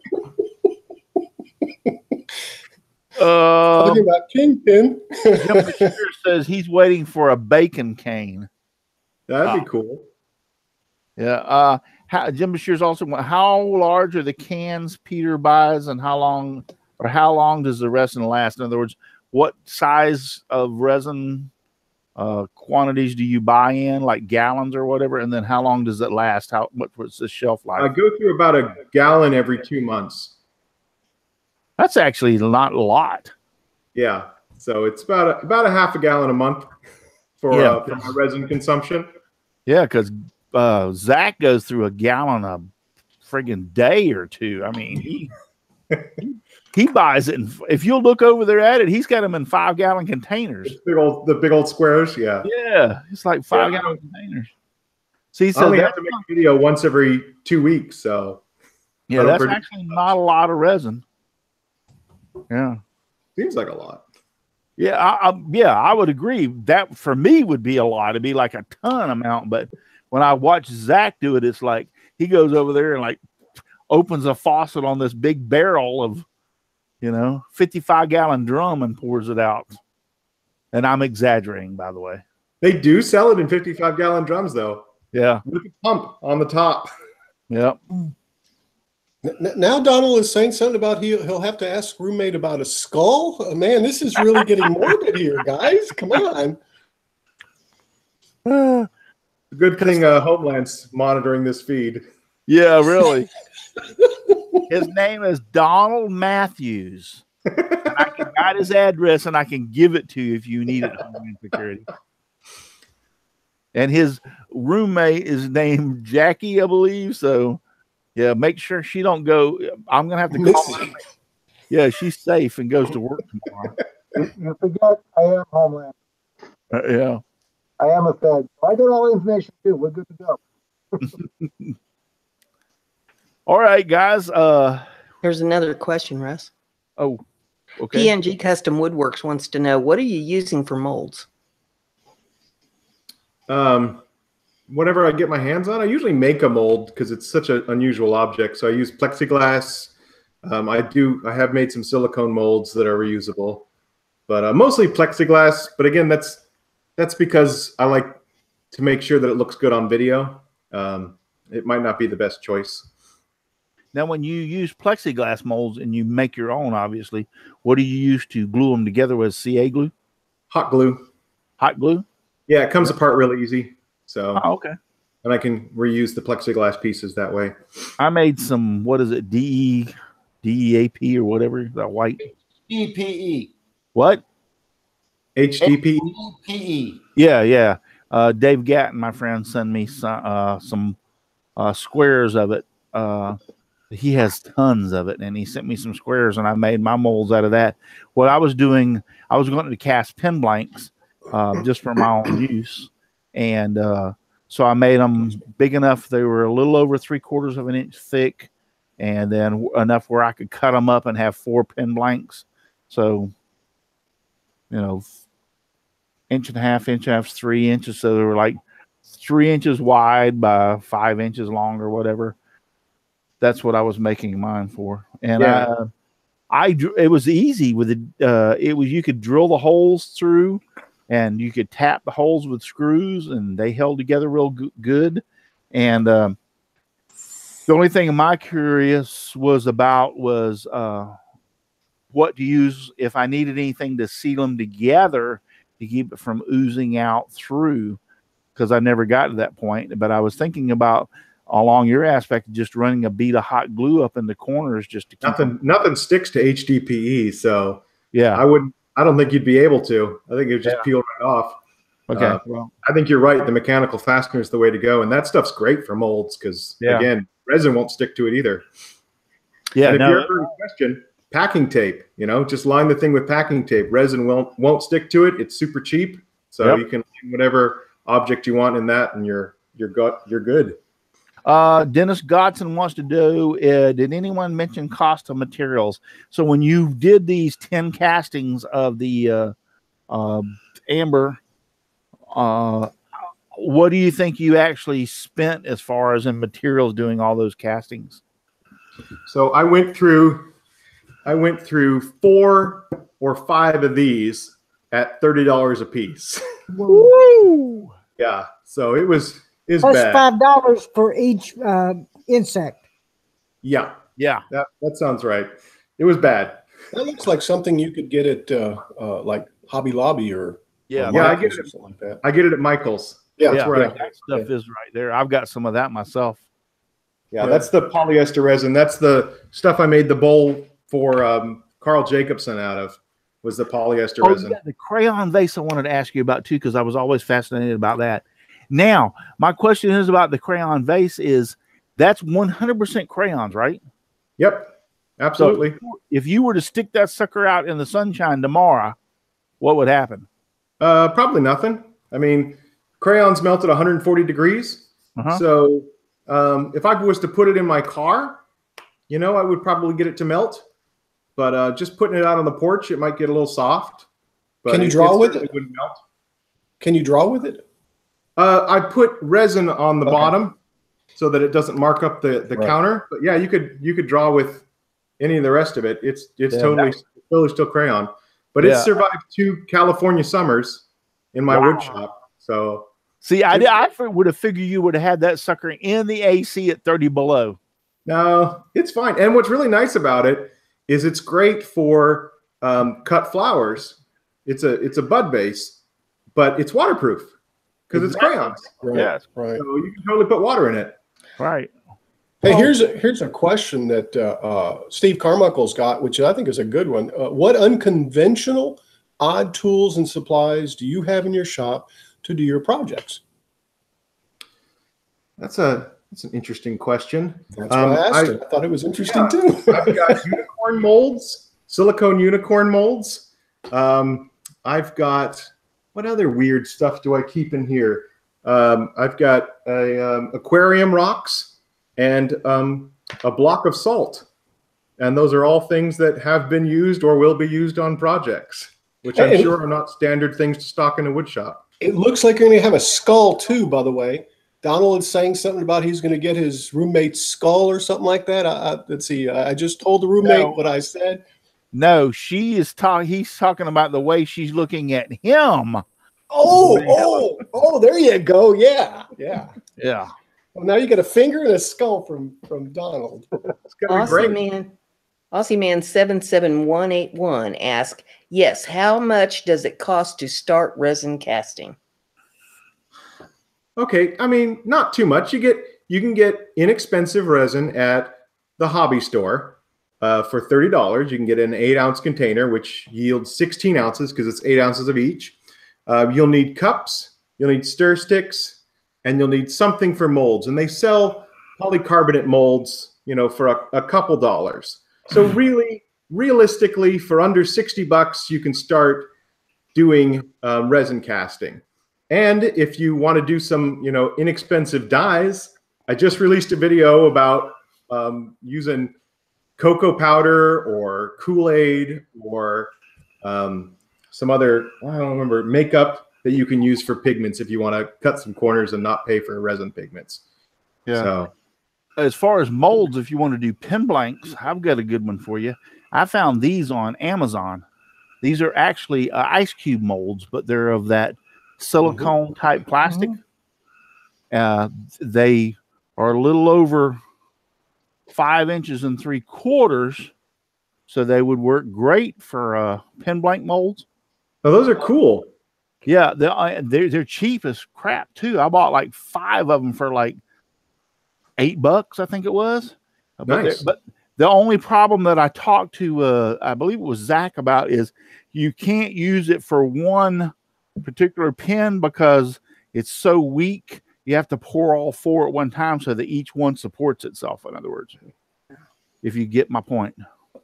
S6: Talking about Kingpin.
S1: Says he's waiting for a bacon cane.
S10: That'd be cool.
S1: Yeah. Jim Bashir's also, how large are the cans Peter buys, and how long does the resin last? In other words, what size of resin quantities do you buy in, like gallons or whatever? And then how long does it last? What's the shelf life?
S10: I go through about a gallon every 2 months.
S1: That's actually not a lot.
S10: Yeah. So it's about a half a gallon a month for my resin consumption.
S1: Yeah, because Zach goes through a gallon a friggin' day or two. I mean, he buys it, and if you'll look over there at it, he's got them in 5-gallon containers.
S10: The big old squares, yeah.
S1: Yeah, it's like 5-gallon containers. See, so
S10: I only have to make a video once every 2 weeks, so
S1: yeah, that's actually not a lot of resin. Yeah,
S10: seems like a lot.
S1: Yeah, I would agree. That for me would be a lot. It'd be like a ton amount. But when I watch Zach do it, it's like he goes over there and like opens a faucet on this big barrel of 55-gallon drum and pours it out. And I'm exaggerating, by the way.
S10: They do sell it in 55-gallon drums, though.
S1: Yeah,
S10: with a pump on the top.
S1: Yep.
S6: Now Donald is saying something about he'll have to ask roommate about a skull. Man, this is really getting morbid here, guys. Come on.
S10: Good thing Homeland's monitoring this feed.
S1: Yeah, really. His name is Donald Matthews. And I can got his address and I can give it to you if you need it. Homeland Security. And his roommate is named Jackie, I believe. So, yeah, make sure she don't go. I'm gonna have to call her. Yeah, she's safe and goes to work tomorrow.
S3: You forget I am Homeland.
S1: Yeah.
S3: I am a Fed. I got all the information too. We're good to go.
S1: All right, guys.
S2: Here's another question, Russ.
S1: Oh, okay.
S2: PNG Custom Woodworks wants to know, what are you using for molds?
S10: Whatever I get my hands on, I usually make a mold because it's such an unusual object. So I use plexiglass. I have made some silicone molds that are reusable, but mostly plexiglass. But again, that's because I like to make sure that it looks good on video. It might not be the best choice.
S1: Now, when you use plexiglass molds and you make your own, obviously, what do you use to glue them together with? CA glue?
S10: Hot glue.
S1: Hot glue?
S10: Yeah, it comes apart really easy. So,
S1: okay.
S10: And I can reuse the plexiglass pieces that way.
S1: I made some, what is it, DEAP or whatever, that white?
S5: HDPE.
S1: What?
S10: HDPE?
S5: HDPE.
S1: Yeah. Dave Gatton, my friend, sent me some squares of it. He has tons of it, and he sent me some squares, and I made my molds out of that. What I was doing, I was going to cast pin blanks just for my own use. And so I made them big enough. They were a little over 3/4 of an inch thick, and then enough where I could cut them up and have 4 pin blanks. So, inch and a half, 3 inches. So they were like 3 inches wide by 5 inches long or whatever. That's what I was making mine for. And
S10: yeah.
S1: it was easy with you could drill the holes through, and you could tap the holes with screws, and they held together real good. And the only thing my curious was about was what to use if I needed anything to seal them together to keep it from oozing out through, because I never got to that point. But I was thinking about, along your aspect, just running a bead of hot glue up in the corners just to keep
S10: nothing sticks to HDPE. So
S1: yeah,
S10: I don't think you'd be able to. I think it would just peel right off.
S1: Okay. Well,
S10: I think you're right. The mechanical fastener is the way to go. And that stuff's great for molds because, again, resin won't stick to it either.
S1: Yeah.
S10: And if you're ever in question, packing tape, just line the thing with packing tape. Resin won't stick to it. It's super cheap. So you can line whatever object you want in that, and you're good.
S1: Dennis Godson wants to know, did anyone mention cost of materials? So when you did these 10 castings of the amber, what do you think you actually spent as far as in materials doing all those castings?
S10: So I went through 4 or 5 of these at $30 a piece.
S1: Woo!
S10: Yeah. So it was
S4: Plus
S10: bad.
S4: $5 for each insect.
S10: Yeah.
S1: Yeah.
S10: That sounds right. It was bad.
S6: That looks like something you could get at like Hobby Lobby or
S10: I get it.
S6: Something like that.
S10: I get it at Michael's.
S6: Yeah,
S10: that's where
S1: that stuff is right there. I've got some of that myself.
S10: Yeah, that's the polyester resin. That's the stuff I made the bowl for Carl Jacobson out of, was the polyester resin.
S1: Yeah, the crayon vase I wanted to ask you about too, because I was always fascinated about that. Now, my question is about the crayon vase is that's 100% crayons, right?
S10: Yep, absolutely.
S1: So if you were to stick that sucker out in the sunshine tomorrow, what would happen?
S10: Probably nothing. I mean, crayons melt at 140 degrees. So if I was to put it in my car, I would probably get it to melt. But just putting it out on the porch, it might get a little soft. But
S6: Can you draw with it?
S10: It wouldn't melt.
S6: Can you draw with it?
S10: I put resin on the bottom so that it doesn't mark up the counter. But yeah, you could draw with any of the rest of it. It's totally still crayon. But it survived 2 California summers in my wood shop. So
S1: see, I would have figured you would have had that sucker in the AC at 30 below.
S10: No, it's fine. And what's really nice about it is it's great for cut flowers. It's a bud base, but it's waterproof because it's crayons.
S6: Right.
S1: Yes.
S6: Right.
S10: So you can totally put water in it.
S1: Right.
S6: Hey, here's a question that Steve Carmichael's got, which I think is a good one. What unconventional, odd tools and supplies do you have in your shop to do your projects?
S10: That's an interesting question.
S6: That's why I asked it. I thought it was interesting too.
S10: I've got unicorn molds, silicone unicorn molds. I've got, what other weird stuff do I keep in here? I've got aquarium rocks and a block of salt. And those are all things that have been used or will be used on projects, which I'm sure are not standard things to stock in a wood shop.
S6: It looks like you're going to have a skull too, by the way. Donald is saying something about he's going to get his roommate's skull or something like that. Let's see. I just told the roommate what I said.
S1: No, he's talking about the way she's looking at him.
S6: Oh, there you go. Yeah. Well, now you got a finger and a skull from Donald.
S2: Aussie Man 77181 asks, yes, how much does it cost to start resin casting?
S10: Okay, I mean, not too much. You can get inexpensive resin at the hobby store for $30. You can get an 8-ounce container, which yields 16 ounces because it's 8 ounces of each. You'll need cups, you'll need stir sticks, and you'll need something for molds. And they sell polycarbonate molds, for a couple dollars. So really, realistically, for under $60, you can start doing resin casting. And if you want to do some, inexpensive dyes, I just released a video about using cocoa powder or Kool-Aid or some other, I don't remember, makeup that you can use for pigments if you want to cut some corners and not pay for resin pigments.
S1: Yeah.
S10: So,
S1: as far as molds, if you want to do pen blanks, I've got a good one for you. I found these on Amazon. These are actually ice cube molds, but they're of that silicone type plastic. They are a little over 5 inches and 3/4, so they would work great for pen blank molds.
S10: Oh, those are cool.
S1: Yeah, they're cheap as crap too. I bought like 5 of them for like $8, I think it was.
S10: Nice.
S1: But the only problem that I talked to, I believe it was Zach, about is you can't use it for one particular pen because it's so weak. You have to pour all 4 at one time so that each one supports itself. In other words, if you get my point.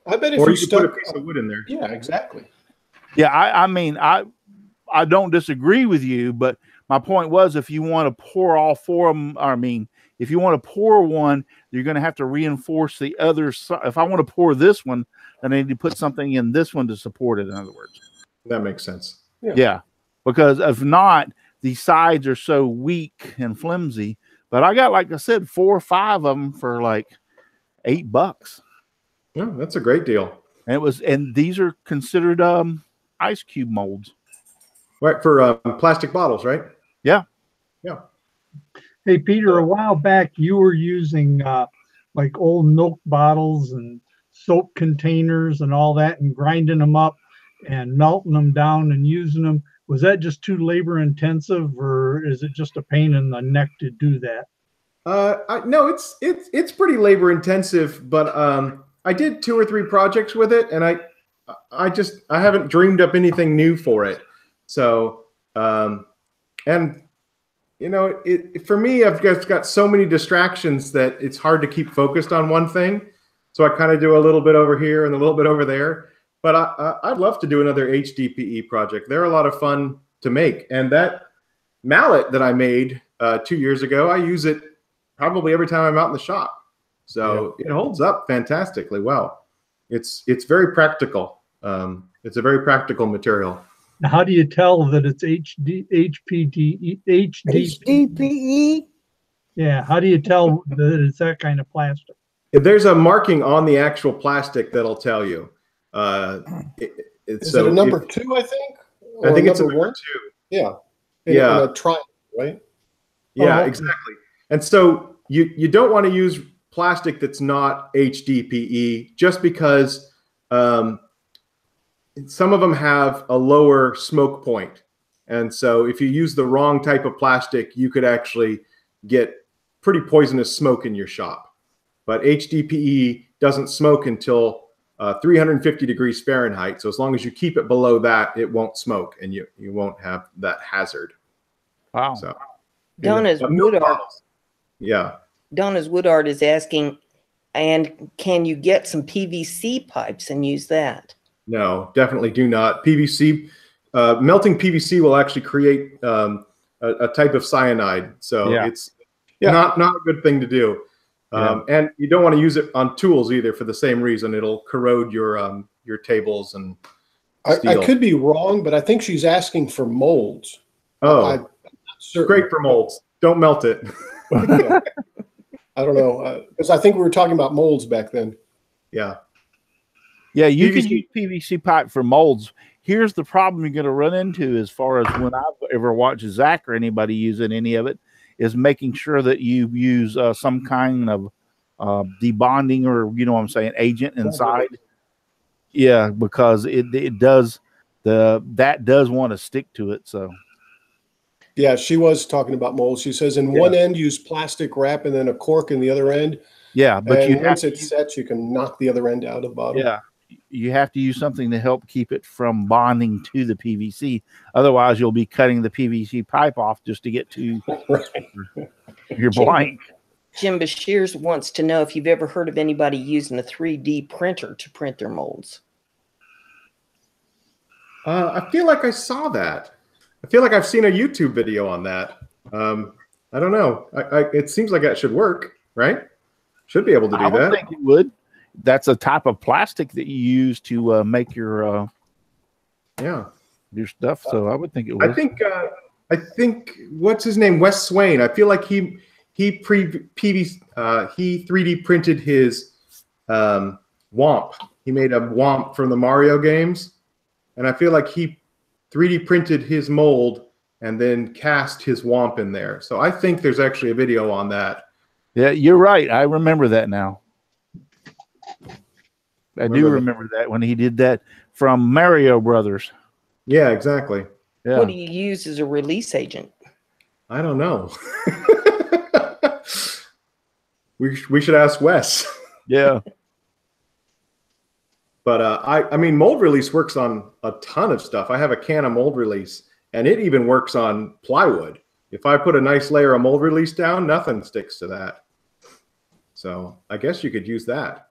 S6: I bet if
S10: or
S6: you
S10: you could put a piece of wood in there.
S6: Yeah, exactly.
S1: Yeah, I mean, I don't disagree with you, but my point was, if you want to pour all 4 of them, if you want to pour one, you're going to have to reinforce the other side. If I want to pour this one, then I need to put something in this one to support it. In other words,
S10: that makes sense.
S1: Yeah. Because if not, the sides are so weak and flimsy. But I got, like I said, 4 or 5 of them for like $8.
S10: Yeah, that's a great deal.
S1: And these are considered ice cube molds.
S10: Right, for plastic bottles, right?
S1: Yeah.
S10: Yeah.
S7: Hey, Peter, a while back you were using like old milk bottles and soap containers and all that and grinding them up and melting them down and using them. Was that just too labor intensive, or is it just a pain in the neck to do that?
S10: No, it's pretty labor intensive, but I did 2 or 3 projects with it, and I haven't dreamed up anything new for it. So, and for me, I've just got so many distractions that it's hard to keep focused on one thing. So I kind of do a little bit over here and a little bit over there. But I'd love to do another HDPE project. They're a lot of fun to make. And that mallet that I made 2 years ago, I use it probably every time I'm out in the shop. So it holds up fantastically well. It's very practical. It's a very practical material.
S7: Now, how do you tell that it's
S4: HDPE?
S7: Yeah, how do you tell that it's that kind of plastic?
S10: There's a marking on the actual plastic that'll tell you.
S6: Is it a number 2, I think?
S10: I think it's a number 2.
S6: Yeah.
S10: In
S6: a triangle, right?
S10: Yeah, exactly. And so you don't want to use plastic that's not HDPE just because some of them have a lower smoke point. And so if you use the wrong type of plastic, you could actually get pretty poisonous smoke in your shop. But HDPE doesn't smoke until 350 degrees Fahrenheit. So as long as you keep it below that, it won't smoke and you won't have that hazard.
S1: Wow.
S10: So
S2: Donna's Woodart.
S10: Yeah.
S2: Donna's Woodart is asking, and can you get some PVC pipes and use that?
S10: No, definitely do not. PVC, melting PVC will actually create a type of cyanide. So it's not a good thing to do. And you don't want to use it on tools either for the same reason. It'll corrode your tables and steel.
S6: I could be wrong, but I think she's asking for molds.
S10: Oh,
S6: I'm not certain.
S10: Great for molds. Don't melt it.
S6: I don't know, because I think we were talking about molds back then.
S10: Yeah.
S1: Yeah, you can use PVC pipe for molds. Here's the problem you're going to run into as far as when I've ever watched Zach or anybody using any of it, is making sure that you use some kind of debonding or, you know what I'm saying, agent inside. Yeah, because it does, that does want to stick to it. So.
S6: Yeah, she was talking about molds. She says in one end, use plastic wrap and then a cork in the other end.
S1: Yeah, but
S6: once it sets, you can knock the other end out of the bottom.
S1: Yeah, you have to use something to help keep it from bonding to the PVC. Otherwise, you'll be cutting the PVC pipe off just to get to your blank.
S2: Jim Bashirs wants to know if you've ever heard of anybody using a 3D printer to print their molds.
S10: I feel like I saw that. I feel like I've seen a YouTube video on that. I don't know. It seems like that should work, right? Should be able to do that.
S1: I would think it would. That's a type of plastic that you use to make your your stuff. So I would think it would.
S10: I think what's his name, Wes Swain. I feel like he 3D printed his Womp. He made a Womp from the Mario games, and I feel like he 3D printed his mold and then cast his Womp in there. So I think there's actually a video on that.
S1: Yeah, you're right. I remember that now. I do remember that when he did that from Mario Brothers.
S10: Yeah, exactly.
S2: Yeah. What do you use as a release agent?
S10: I don't know. we should ask Wes.
S1: Yeah.
S10: But I mean, mold release works on a ton of stuff. I have a can of mold release, and it even works on plywood. If I put a nice layer of mold release down, nothing sticks to that. So I guess you could use that.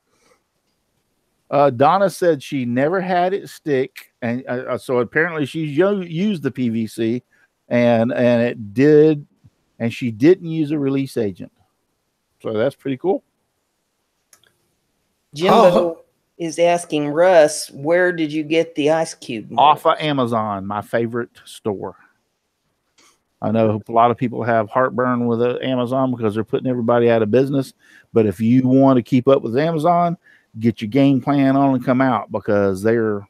S1: Donna said she never had it stick, and so apparently she used the PVC, and it did, and she didn't use a release agent. So that's pretty cool.
S2: Jimbo is asking Russ, where did you get the ice cube mold?
S1: Off of Amazon, my favorite store. I know a lot of people have heartburn with Amazon because they're putting everybody out of business. But if you want to keep up with Amazon, get your game plan on and come out, because they're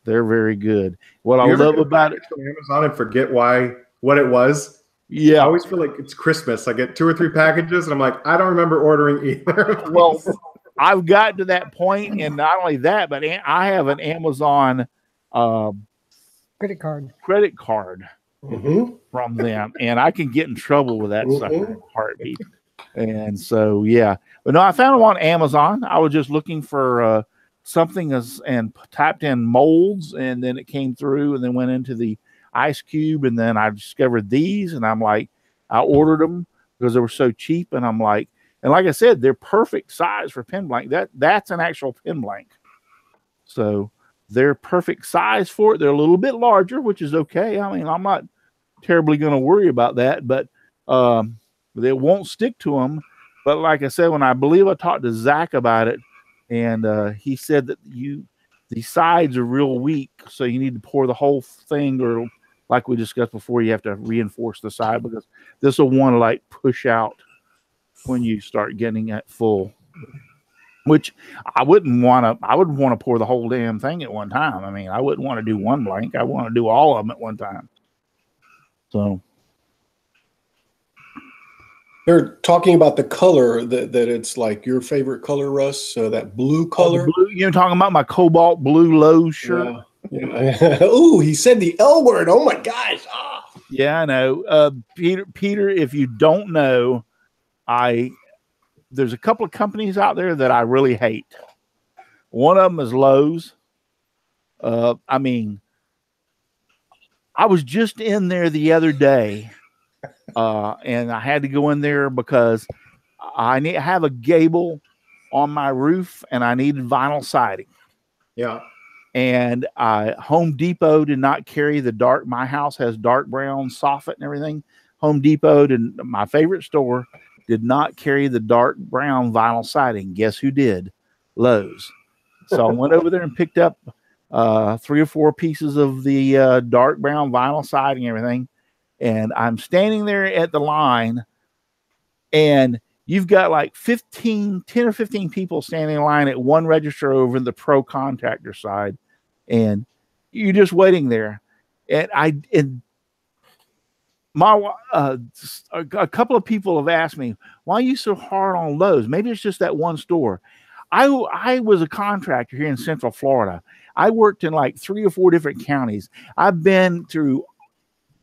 S1: very good. What I love about it
S10: from Amazon and forget what it was.
S1: Yeah,
S10: I always feel like it's Christmas. I get 2 or 3 packages, and I'm like, I don't remember ordering either.
S1: Well, I've gotten to that point, and not only that, but I have an Amazon
S4: credit card
S1: from them, and I can get in trouble with that sucker in a heartbeat. And so, yeah, but no, I found them on Amazon. I was just looking for something and typed in molds, and then it came through, and then went into the ice cube, and then I discovered these, and I'm like, I ordered them because they were so cheap, and I'm like, and like I said, they're perfect size for pen blank. That's an actual pen blank, so they're perfect size for it. They're a little bit larger, which is okay. I mean, I'm not terribly going to worry about that, but they won't stick to them. But like I said, when I believe I talked to Zach about it, and he said that the sides are real weak, so you need to pour the whole thing, or like we discussed before, you have to reinforce the side, because this will want to like push out when you start getting it full. Which I wouldn't want to pour the whole damn thing at one time. I mean, I wouldn't want to do one blank. I want to do all of them at one time. So,
S6: They're talking about the color that it's like your favorite color, Russ. That blue color.
S1: Blue, you're talking about my cobalt blue Lowe's shirt.
S6: Yeah. Ooh, he said the L word. Oh my gosh. Ah.
S1: Yeah, I know. Peter, if you don't know, there's a couple of companies out there that I really hate. One of them is Lowe's. I mean, I was just in there the other day, and I had to go in there because I have a gable on my roof, and I needed vinyl siding.
S10: Yeah.
S1: And Home Depot did not carry the dark. My house has dark brown soffit and everything. Home Depot, my favorite store, did not carry the dark brown vinyl siding. Guess who did? Lowe's. So I went over there and picked up 3 or 4 pieces of the dark brown vinyl siding and everything. And I'm standing there at the line, and you've got like 10 or 15 people standing in line at one register over in the pro contractor side. And you're just waiting there. And a couple of people have asked me, why are you so hard on Lowe's? Maybe it's just that one store. I was a contractor here in Central Florida. I worked in like 3 or 4 different counties. I've been through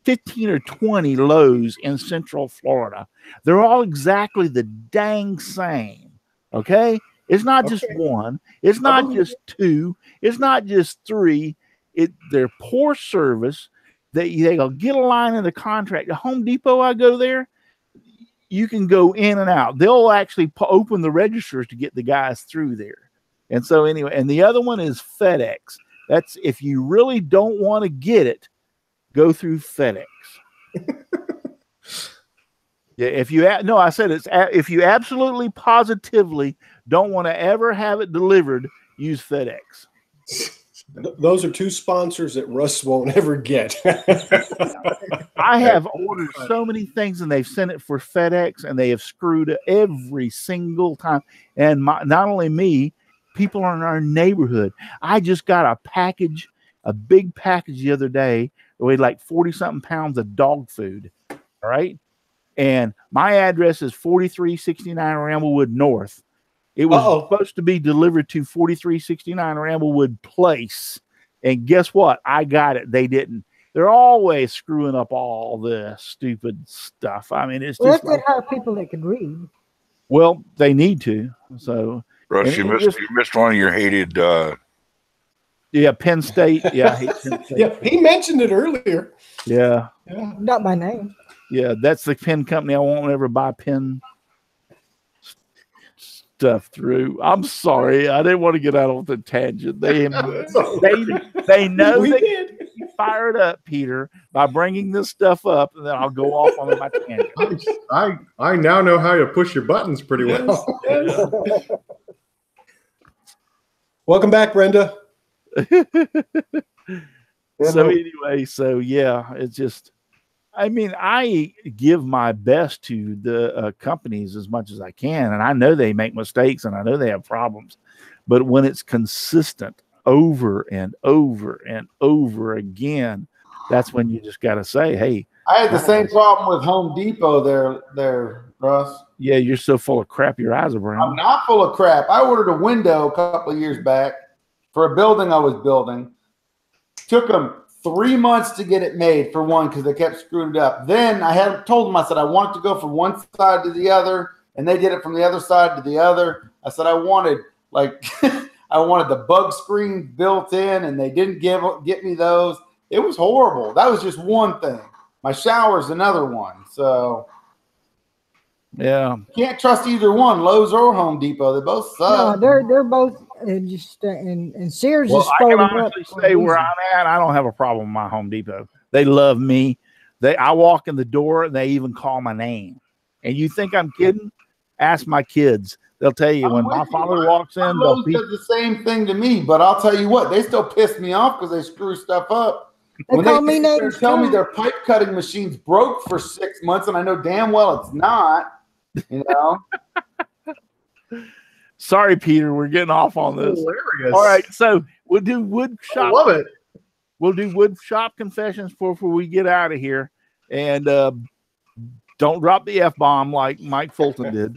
S1: 15 or 20 Lowe's in Central Florida. They're all exactly the dang same. Okay? It's not just one. It's not just 2. It's not just 3. They're poor service. They'll get a line in the contract. At Home Depot, I go there, you can go in and out. They'll actually open the registers to get the guys through there. And so anyway, and the other one is FedEx. That's if you really don't want to get it, go through FedEx. Yeah, if you absolutely positively don't want to ever have it delivered, use FedEx.
S6: Those are 2 sponsors that Russ won't ever get.
S1: I have ordered so many things, and they've sent it for FedEx, and they have screwed it every single time. And not only me, people in our neighborhood. I just got a big package the other day. It weighed like 40-something pounds of dog food. All right. And my address is 4369 Ramblewood North. It was supposed to be delivered to 4369 Ramblewood Place. And guess what? I got it. They didn't. They're always screwing up all this stupid stuff. I mean, it's just
S4: like, hire people that can read.
S1: Well, they need to. So,
S9: Russ, you missed one of your hated.
S1: Penn State. Yeah, Penn State.
S6: Yeah, he mentioned it earlier.
S1: Yeah.
S4: Not by name.
S1: Yeah, that's the pen company I won't ever buy pen stuff through. I'm sorry, I didn't want to get out on the tangent. They know they get you fired up, Peter, by bringing this stuff up, and then I'll go off on my tangent.
S10: I now know how to push your buttons pretty well.
S1: Yes.
S6: Welcome back, Brenda.
S1: So anyway, it's just. I mean, I give my best to the companies as much as I can, and I know they make mistakes, and I know they have problems. But when it's consistent over and over and over again, that's when you just got to say, "Hey."
S5: I had the same problem with Home Depot there, Russ.
S1: Yeah, you're so full of crap. Your eyes are brown.
S5: I'm not full of crap. I ordered a window a couple of years back for a building I was building. Took them 3 months to get it made, for one, because they kept screwing it up. Then I had told them, I said, I want it to go from one side to the other, and they did it from the other side to the other. I said, I wanted I wanted the bug screen built in, and they didn't get me those. It was horrible. That was just one thing. My shower's another one. So
S1: yeah,
S5: can't trust either one, Lowe's or Home Depot. They both suck.
S4: No, they're both just and Sears is
S1: I can honestly say where I'm at, I don't have a problem with my Home Depot. They love me. I walk in the door and they even call my name. And you think I'm kidding? Ask my kids. They'll tell you when my father walks in.
S5: Lowe's does the same thing to me, but I'll tell you what, they still piss me off because they screw stuff up.
S4: They call me names.
S5: Tell me their pipe cutting machine's broke for 6 months, and I know damn well it's not. You know.
S1: Sorry, Peter, we're getting off on this.
S10: Hilarious.
S1: All right, so we'll do wood shop.
S10: I love it.
S1: We'll do wood shop confessions before we get out of here. And Don't drop the F-bomb like Mike Fulton did.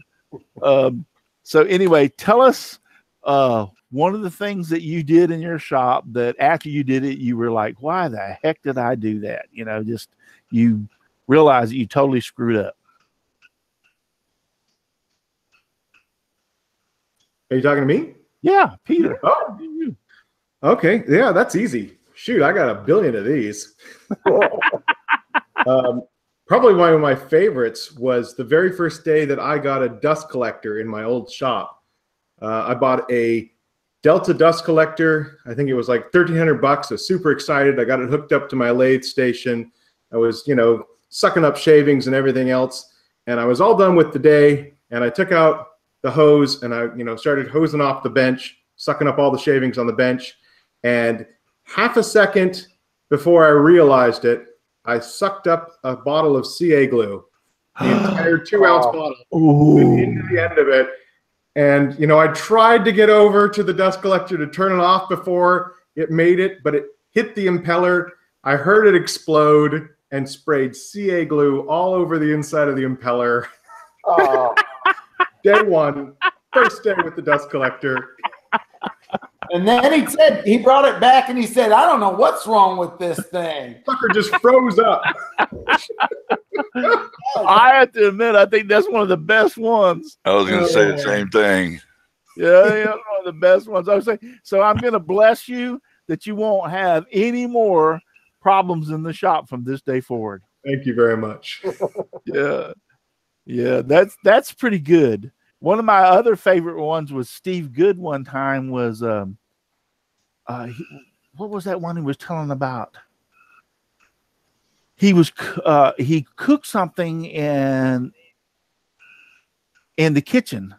S1: So anyway, tell us one of the things that you did in your shop that after you did it, you were like, why the heck did I do that? You know, just you realize that you totally screwed up.
S10: Are you talking to me?
S1: Yeah, Peter.
S10: Oh, okay. Yeah, that's easy. Shoot, I got a billion of these. Probably one of my favorites was the very first day that I got a dust collector in my old shop. I bought a Delta dust collector. I think it was like $1,300. I was super excited. I got it hooked up to my lathe station. I was, you know, sucking up shavings and everything else. And I was all done with the day. And I took out the hose and I, you know, started hosing off the bench, sucking up all the shavings on the bench. And half a second before I realized it, I sucked up a bottle of CA glue, the entire 2-ounce bottle, into the end of it. And, you know, I tried to get over to the dust collector to turn it off before it made it, but it hit the impeller. I heard it explode and sprayed CA glue all over the inside of the impeller. Day one, first day with the dust collector.
S5: And then he brought it back and he said, I don't know what's wrong with this thing.
S10: Sucker just froze up.
S1: I have to admit, I think that's one of the best ones.
S9: I was going to say the same thing.
S1: Yeah, that's one of the best ones. I was saying, so I'm going to bless you that you won't have any more problems in the shop from this day forward.
S10: Thank you very much.
S1: Yeah, that's pretty good. One of my other favorite ones was Steve Good. One time was what was that one he was telling about? He cooked something in the kitchen,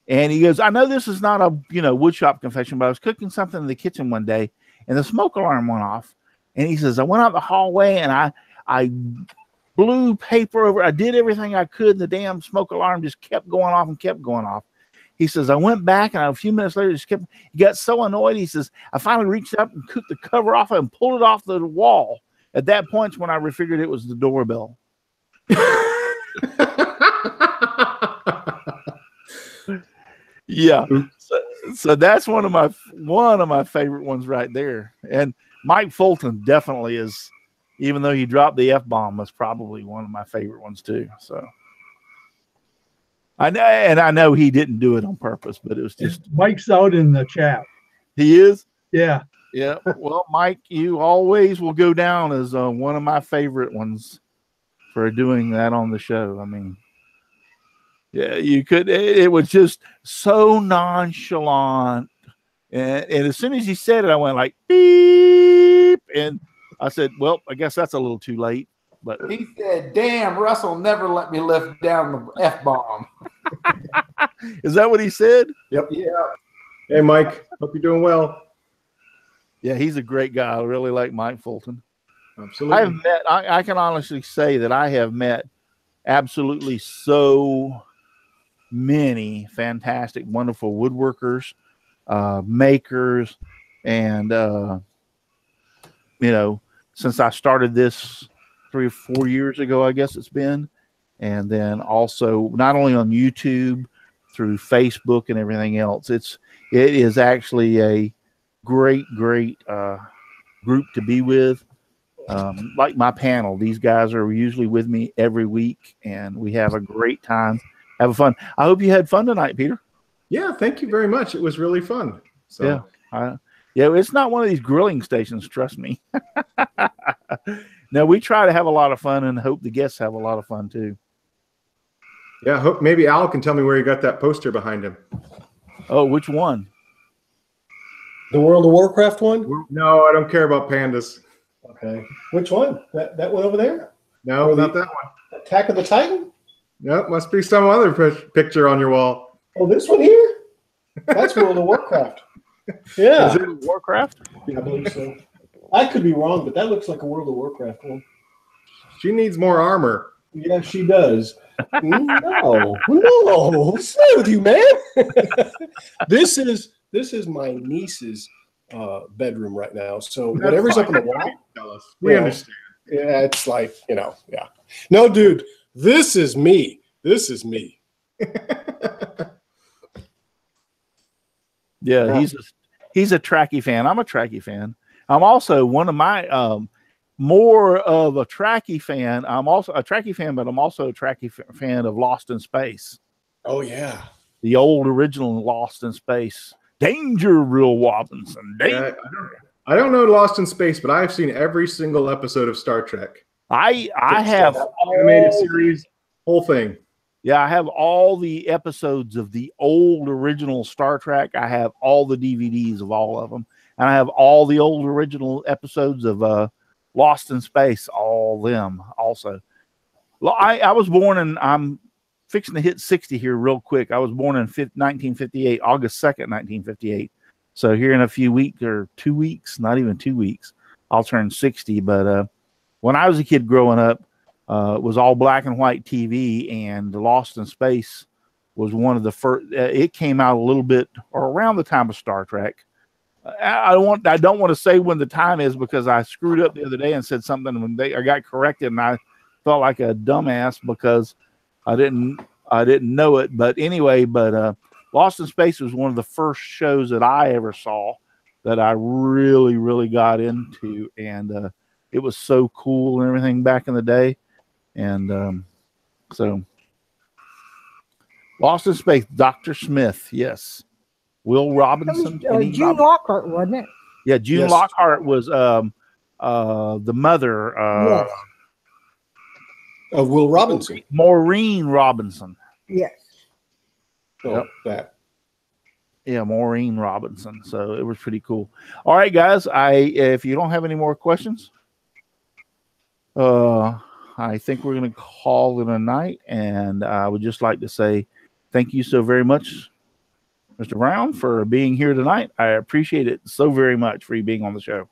S1: and he goes, I know this is not a woodshop confession, but I was cooking something in the kitchen one day, and the smoke alarm went off, and he says I went out the hallway and I blew paper over. I did everything I could, and the damn smoke alarm just kept going off and kept going off. He says, I went back, and a few minutes later, he got so annoyed. He says, I finally reached up and took the cover off and pulled it off the wall. At that point, when I figured it was the doorbell. Yeah. So that's one of my favorite ones right there. And Mike Fulton definitely is, even though he dropped the F-bomb, was probably one of my favorite ones too. So I know he didn't do it on purpose, but it was just
S7: Mike's out in the chat.
S1: He is?
S7: Yeah.
S1: Yeah. Well, Mike, you always will go down as one of my favorite ones for doing that on the show. I mean, yeah, you could. It was just so nonchalant, and as soon as he said it, I went like beep, and I said, "Well, I guess that's a little too late." But
S5: he said, "Damn, Russ will never let me lift down the F-bomb."
S1: Is that what he said?
S10: Yep. Yeah. Hey, Mike. Hope you're doing well.
S1: Yeah, he's a great guy. I really like Mike Fulton.
S10: Absolutely.
S1: I can honestly say that I have met absolutely so many fantastic, wonderful woodworkers, makers, and since I started this 3 or 4 years ago, I guess it's been, and then also not only on YouTube, through Facebook and everything else. It is actually a great group to be with. Like my panel, these guys are usually with me every week, and we have a great time. Have fun. I hope you had fun tonight, Peter.
S10: Yeah, thank you very much. It was really fun. So.
S1: Yeah, it's not one of these grilling stations, trust me. No, we try to have a lot of fun and hope the guests have a lot of fun too.
S10: Yeah, hope maybe Al can tell me where he got that poster behind him.
S1: Oh, which one?
S6: The World of Warcraft one?
S10: No, I don't care about pandas.
S6: Okay. Which one? That one over there?
S10: No, not that one.
S6: Attack of the Titan?
S10: No, must be some other picture on your wall.
S6: Oh, this one here? That's World of Warcraft. Yeah.
S1: Is it Warcraft?
S6: Yeah, I believe so. I could be wrong, but that looks like a World of Warcraft one.
S10: She needs more armor.
S6: Yeah, she does. No, what's wrong with you, man? This is my niece's bedroom right now. So
S10: That's
S6: whatever's
S10: fine.
S6: up on the wall,
S10: Tell us. We understand.
S6: Yeah, it's like, yeah. No, dude, This is me. This is me.
S1: Yeah, he's a Tracky fan. I'm a Tracky fan. I'm also one of my more of a Tracky fan. I'm also a Tracky fan, but I'm also a Tracky fan of Lost in Space.
S6: Oh yeah,
S1: the old original Lost in Space. Danger, Will Robinson. Danger.
S10: Yeah, I don't know Lost in Space, but I've seen every single episode of Star Trek.
S1: I have
S10: animated series, whole thing.
S1: Yeah, I have all the episodes of the old original Star Trek. I have all the DVDs of all of them. And I have all the old original episodes of Lost in Space, all them also. I was born in, I'm fixing to hit 60 here real quick. I was born in 1958, August 2nd, 1958. So here in a few weeks or 2 weeks, not even 2 weeks, I'll turn 60. But when I was a kid growing up, it was all black and white TV, and Lost in Space was one of the first. It came out a little bit or around the time of Star Trek. I don't want to say when the time is, because I screwed up the other day and said something when I got corrected, and I felt like a dumbass because I didn't know it. But anyway, Lost in Space was one of the first shows that I ever saw that I really, really got into, and it was so cool and everything back in the day. And so Lost in Space, Dr. Smith, yes. Will Robinson.
S4: June Lockhart, wasn't it?
S1: Yeah, June
S6: Yes.
S1: Lockhart was the mother.
S4: Yes.
S6: Of Will Robinson.
S1: Maureen Robinson.
S4: Yes.
S6: Oh,
S1: Yep.
S6: that.
S1: Yeah, Maureen Robinson. So it was pretty cool. All right, guys. If you don't have any more questions, I think we're going to call it a night. And I would just like to say thank you so very much, Mr. Brown, for being here tonight. I appreciate it so very much for you being on the show.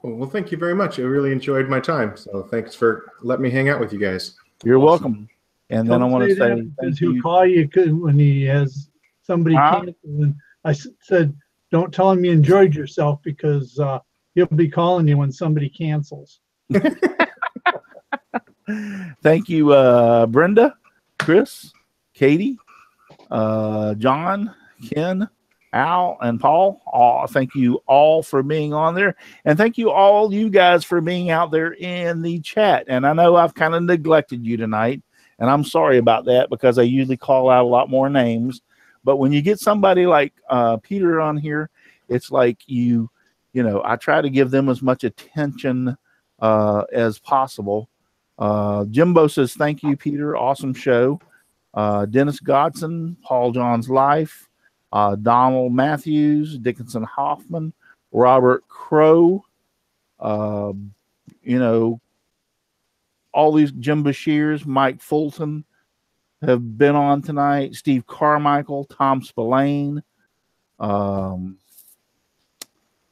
S10: Well, thank you very much. I really enjoyed my time. So thanks for letting me hang out with you guys.
S1: You're welcome. And then I want to say
S7: because he'll call you when he has somebody cancel. And I said, don't tell him you enjoyed yourself, because he'll be calling you when somebody cancels.
S1: Thank you, Brenda, Chris, Katie, John, Ken, Al, and Paul. Thank you all for being on there. And thank you all you guys for being out there in the chat. And I know I've kind of neglected you tonight, and I'm sorry about that, because I usually call out a lot more names. But when you get somebody like Peter on here, it's like you know, I try to give them as much attention as possible. Jimbo says, thank you, Peter. Awesome show. Dennis Godson, Paul John's Life, Donald Matthews, Dickinson Hoffman, Robert Crow, you know, all these Jim Bashirs, Mike Fulton have been on tonight, Steve Carmichael, Tom Spillane,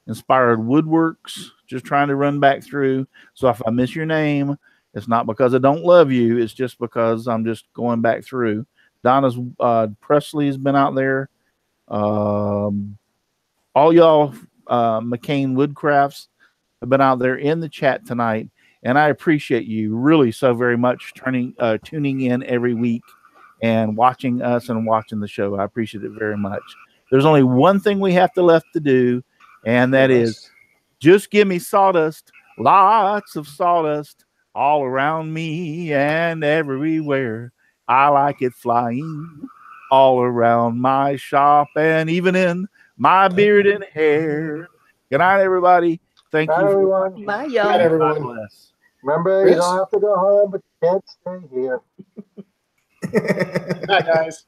S1: Inspired Woodworks, just trying to run back through. So if I miss your name, it's not because I don't love you. It's just because I'm just going back through. Donna's Presley has been out there. All y'all McCain Woodcrafts have been out there in the chat tonight. And I appreciate you really so very much tuning in every week and watching us and watching the show. I appreciate it very much. There's only one thing we have left to do, and that is just give me sawdust, lots of sawdust all around me and everywhere. I like it flying all around my shop and even in my beard and hair. Good night, everybody. Thank you.
S3: Everyone.
S2: Bye,
S6: Good
S2: y'all.
S6: night, everyone.
S1: God bless.
S3: Remember, you don't have to go home, but you can't stay here.
S6: Bye, guys.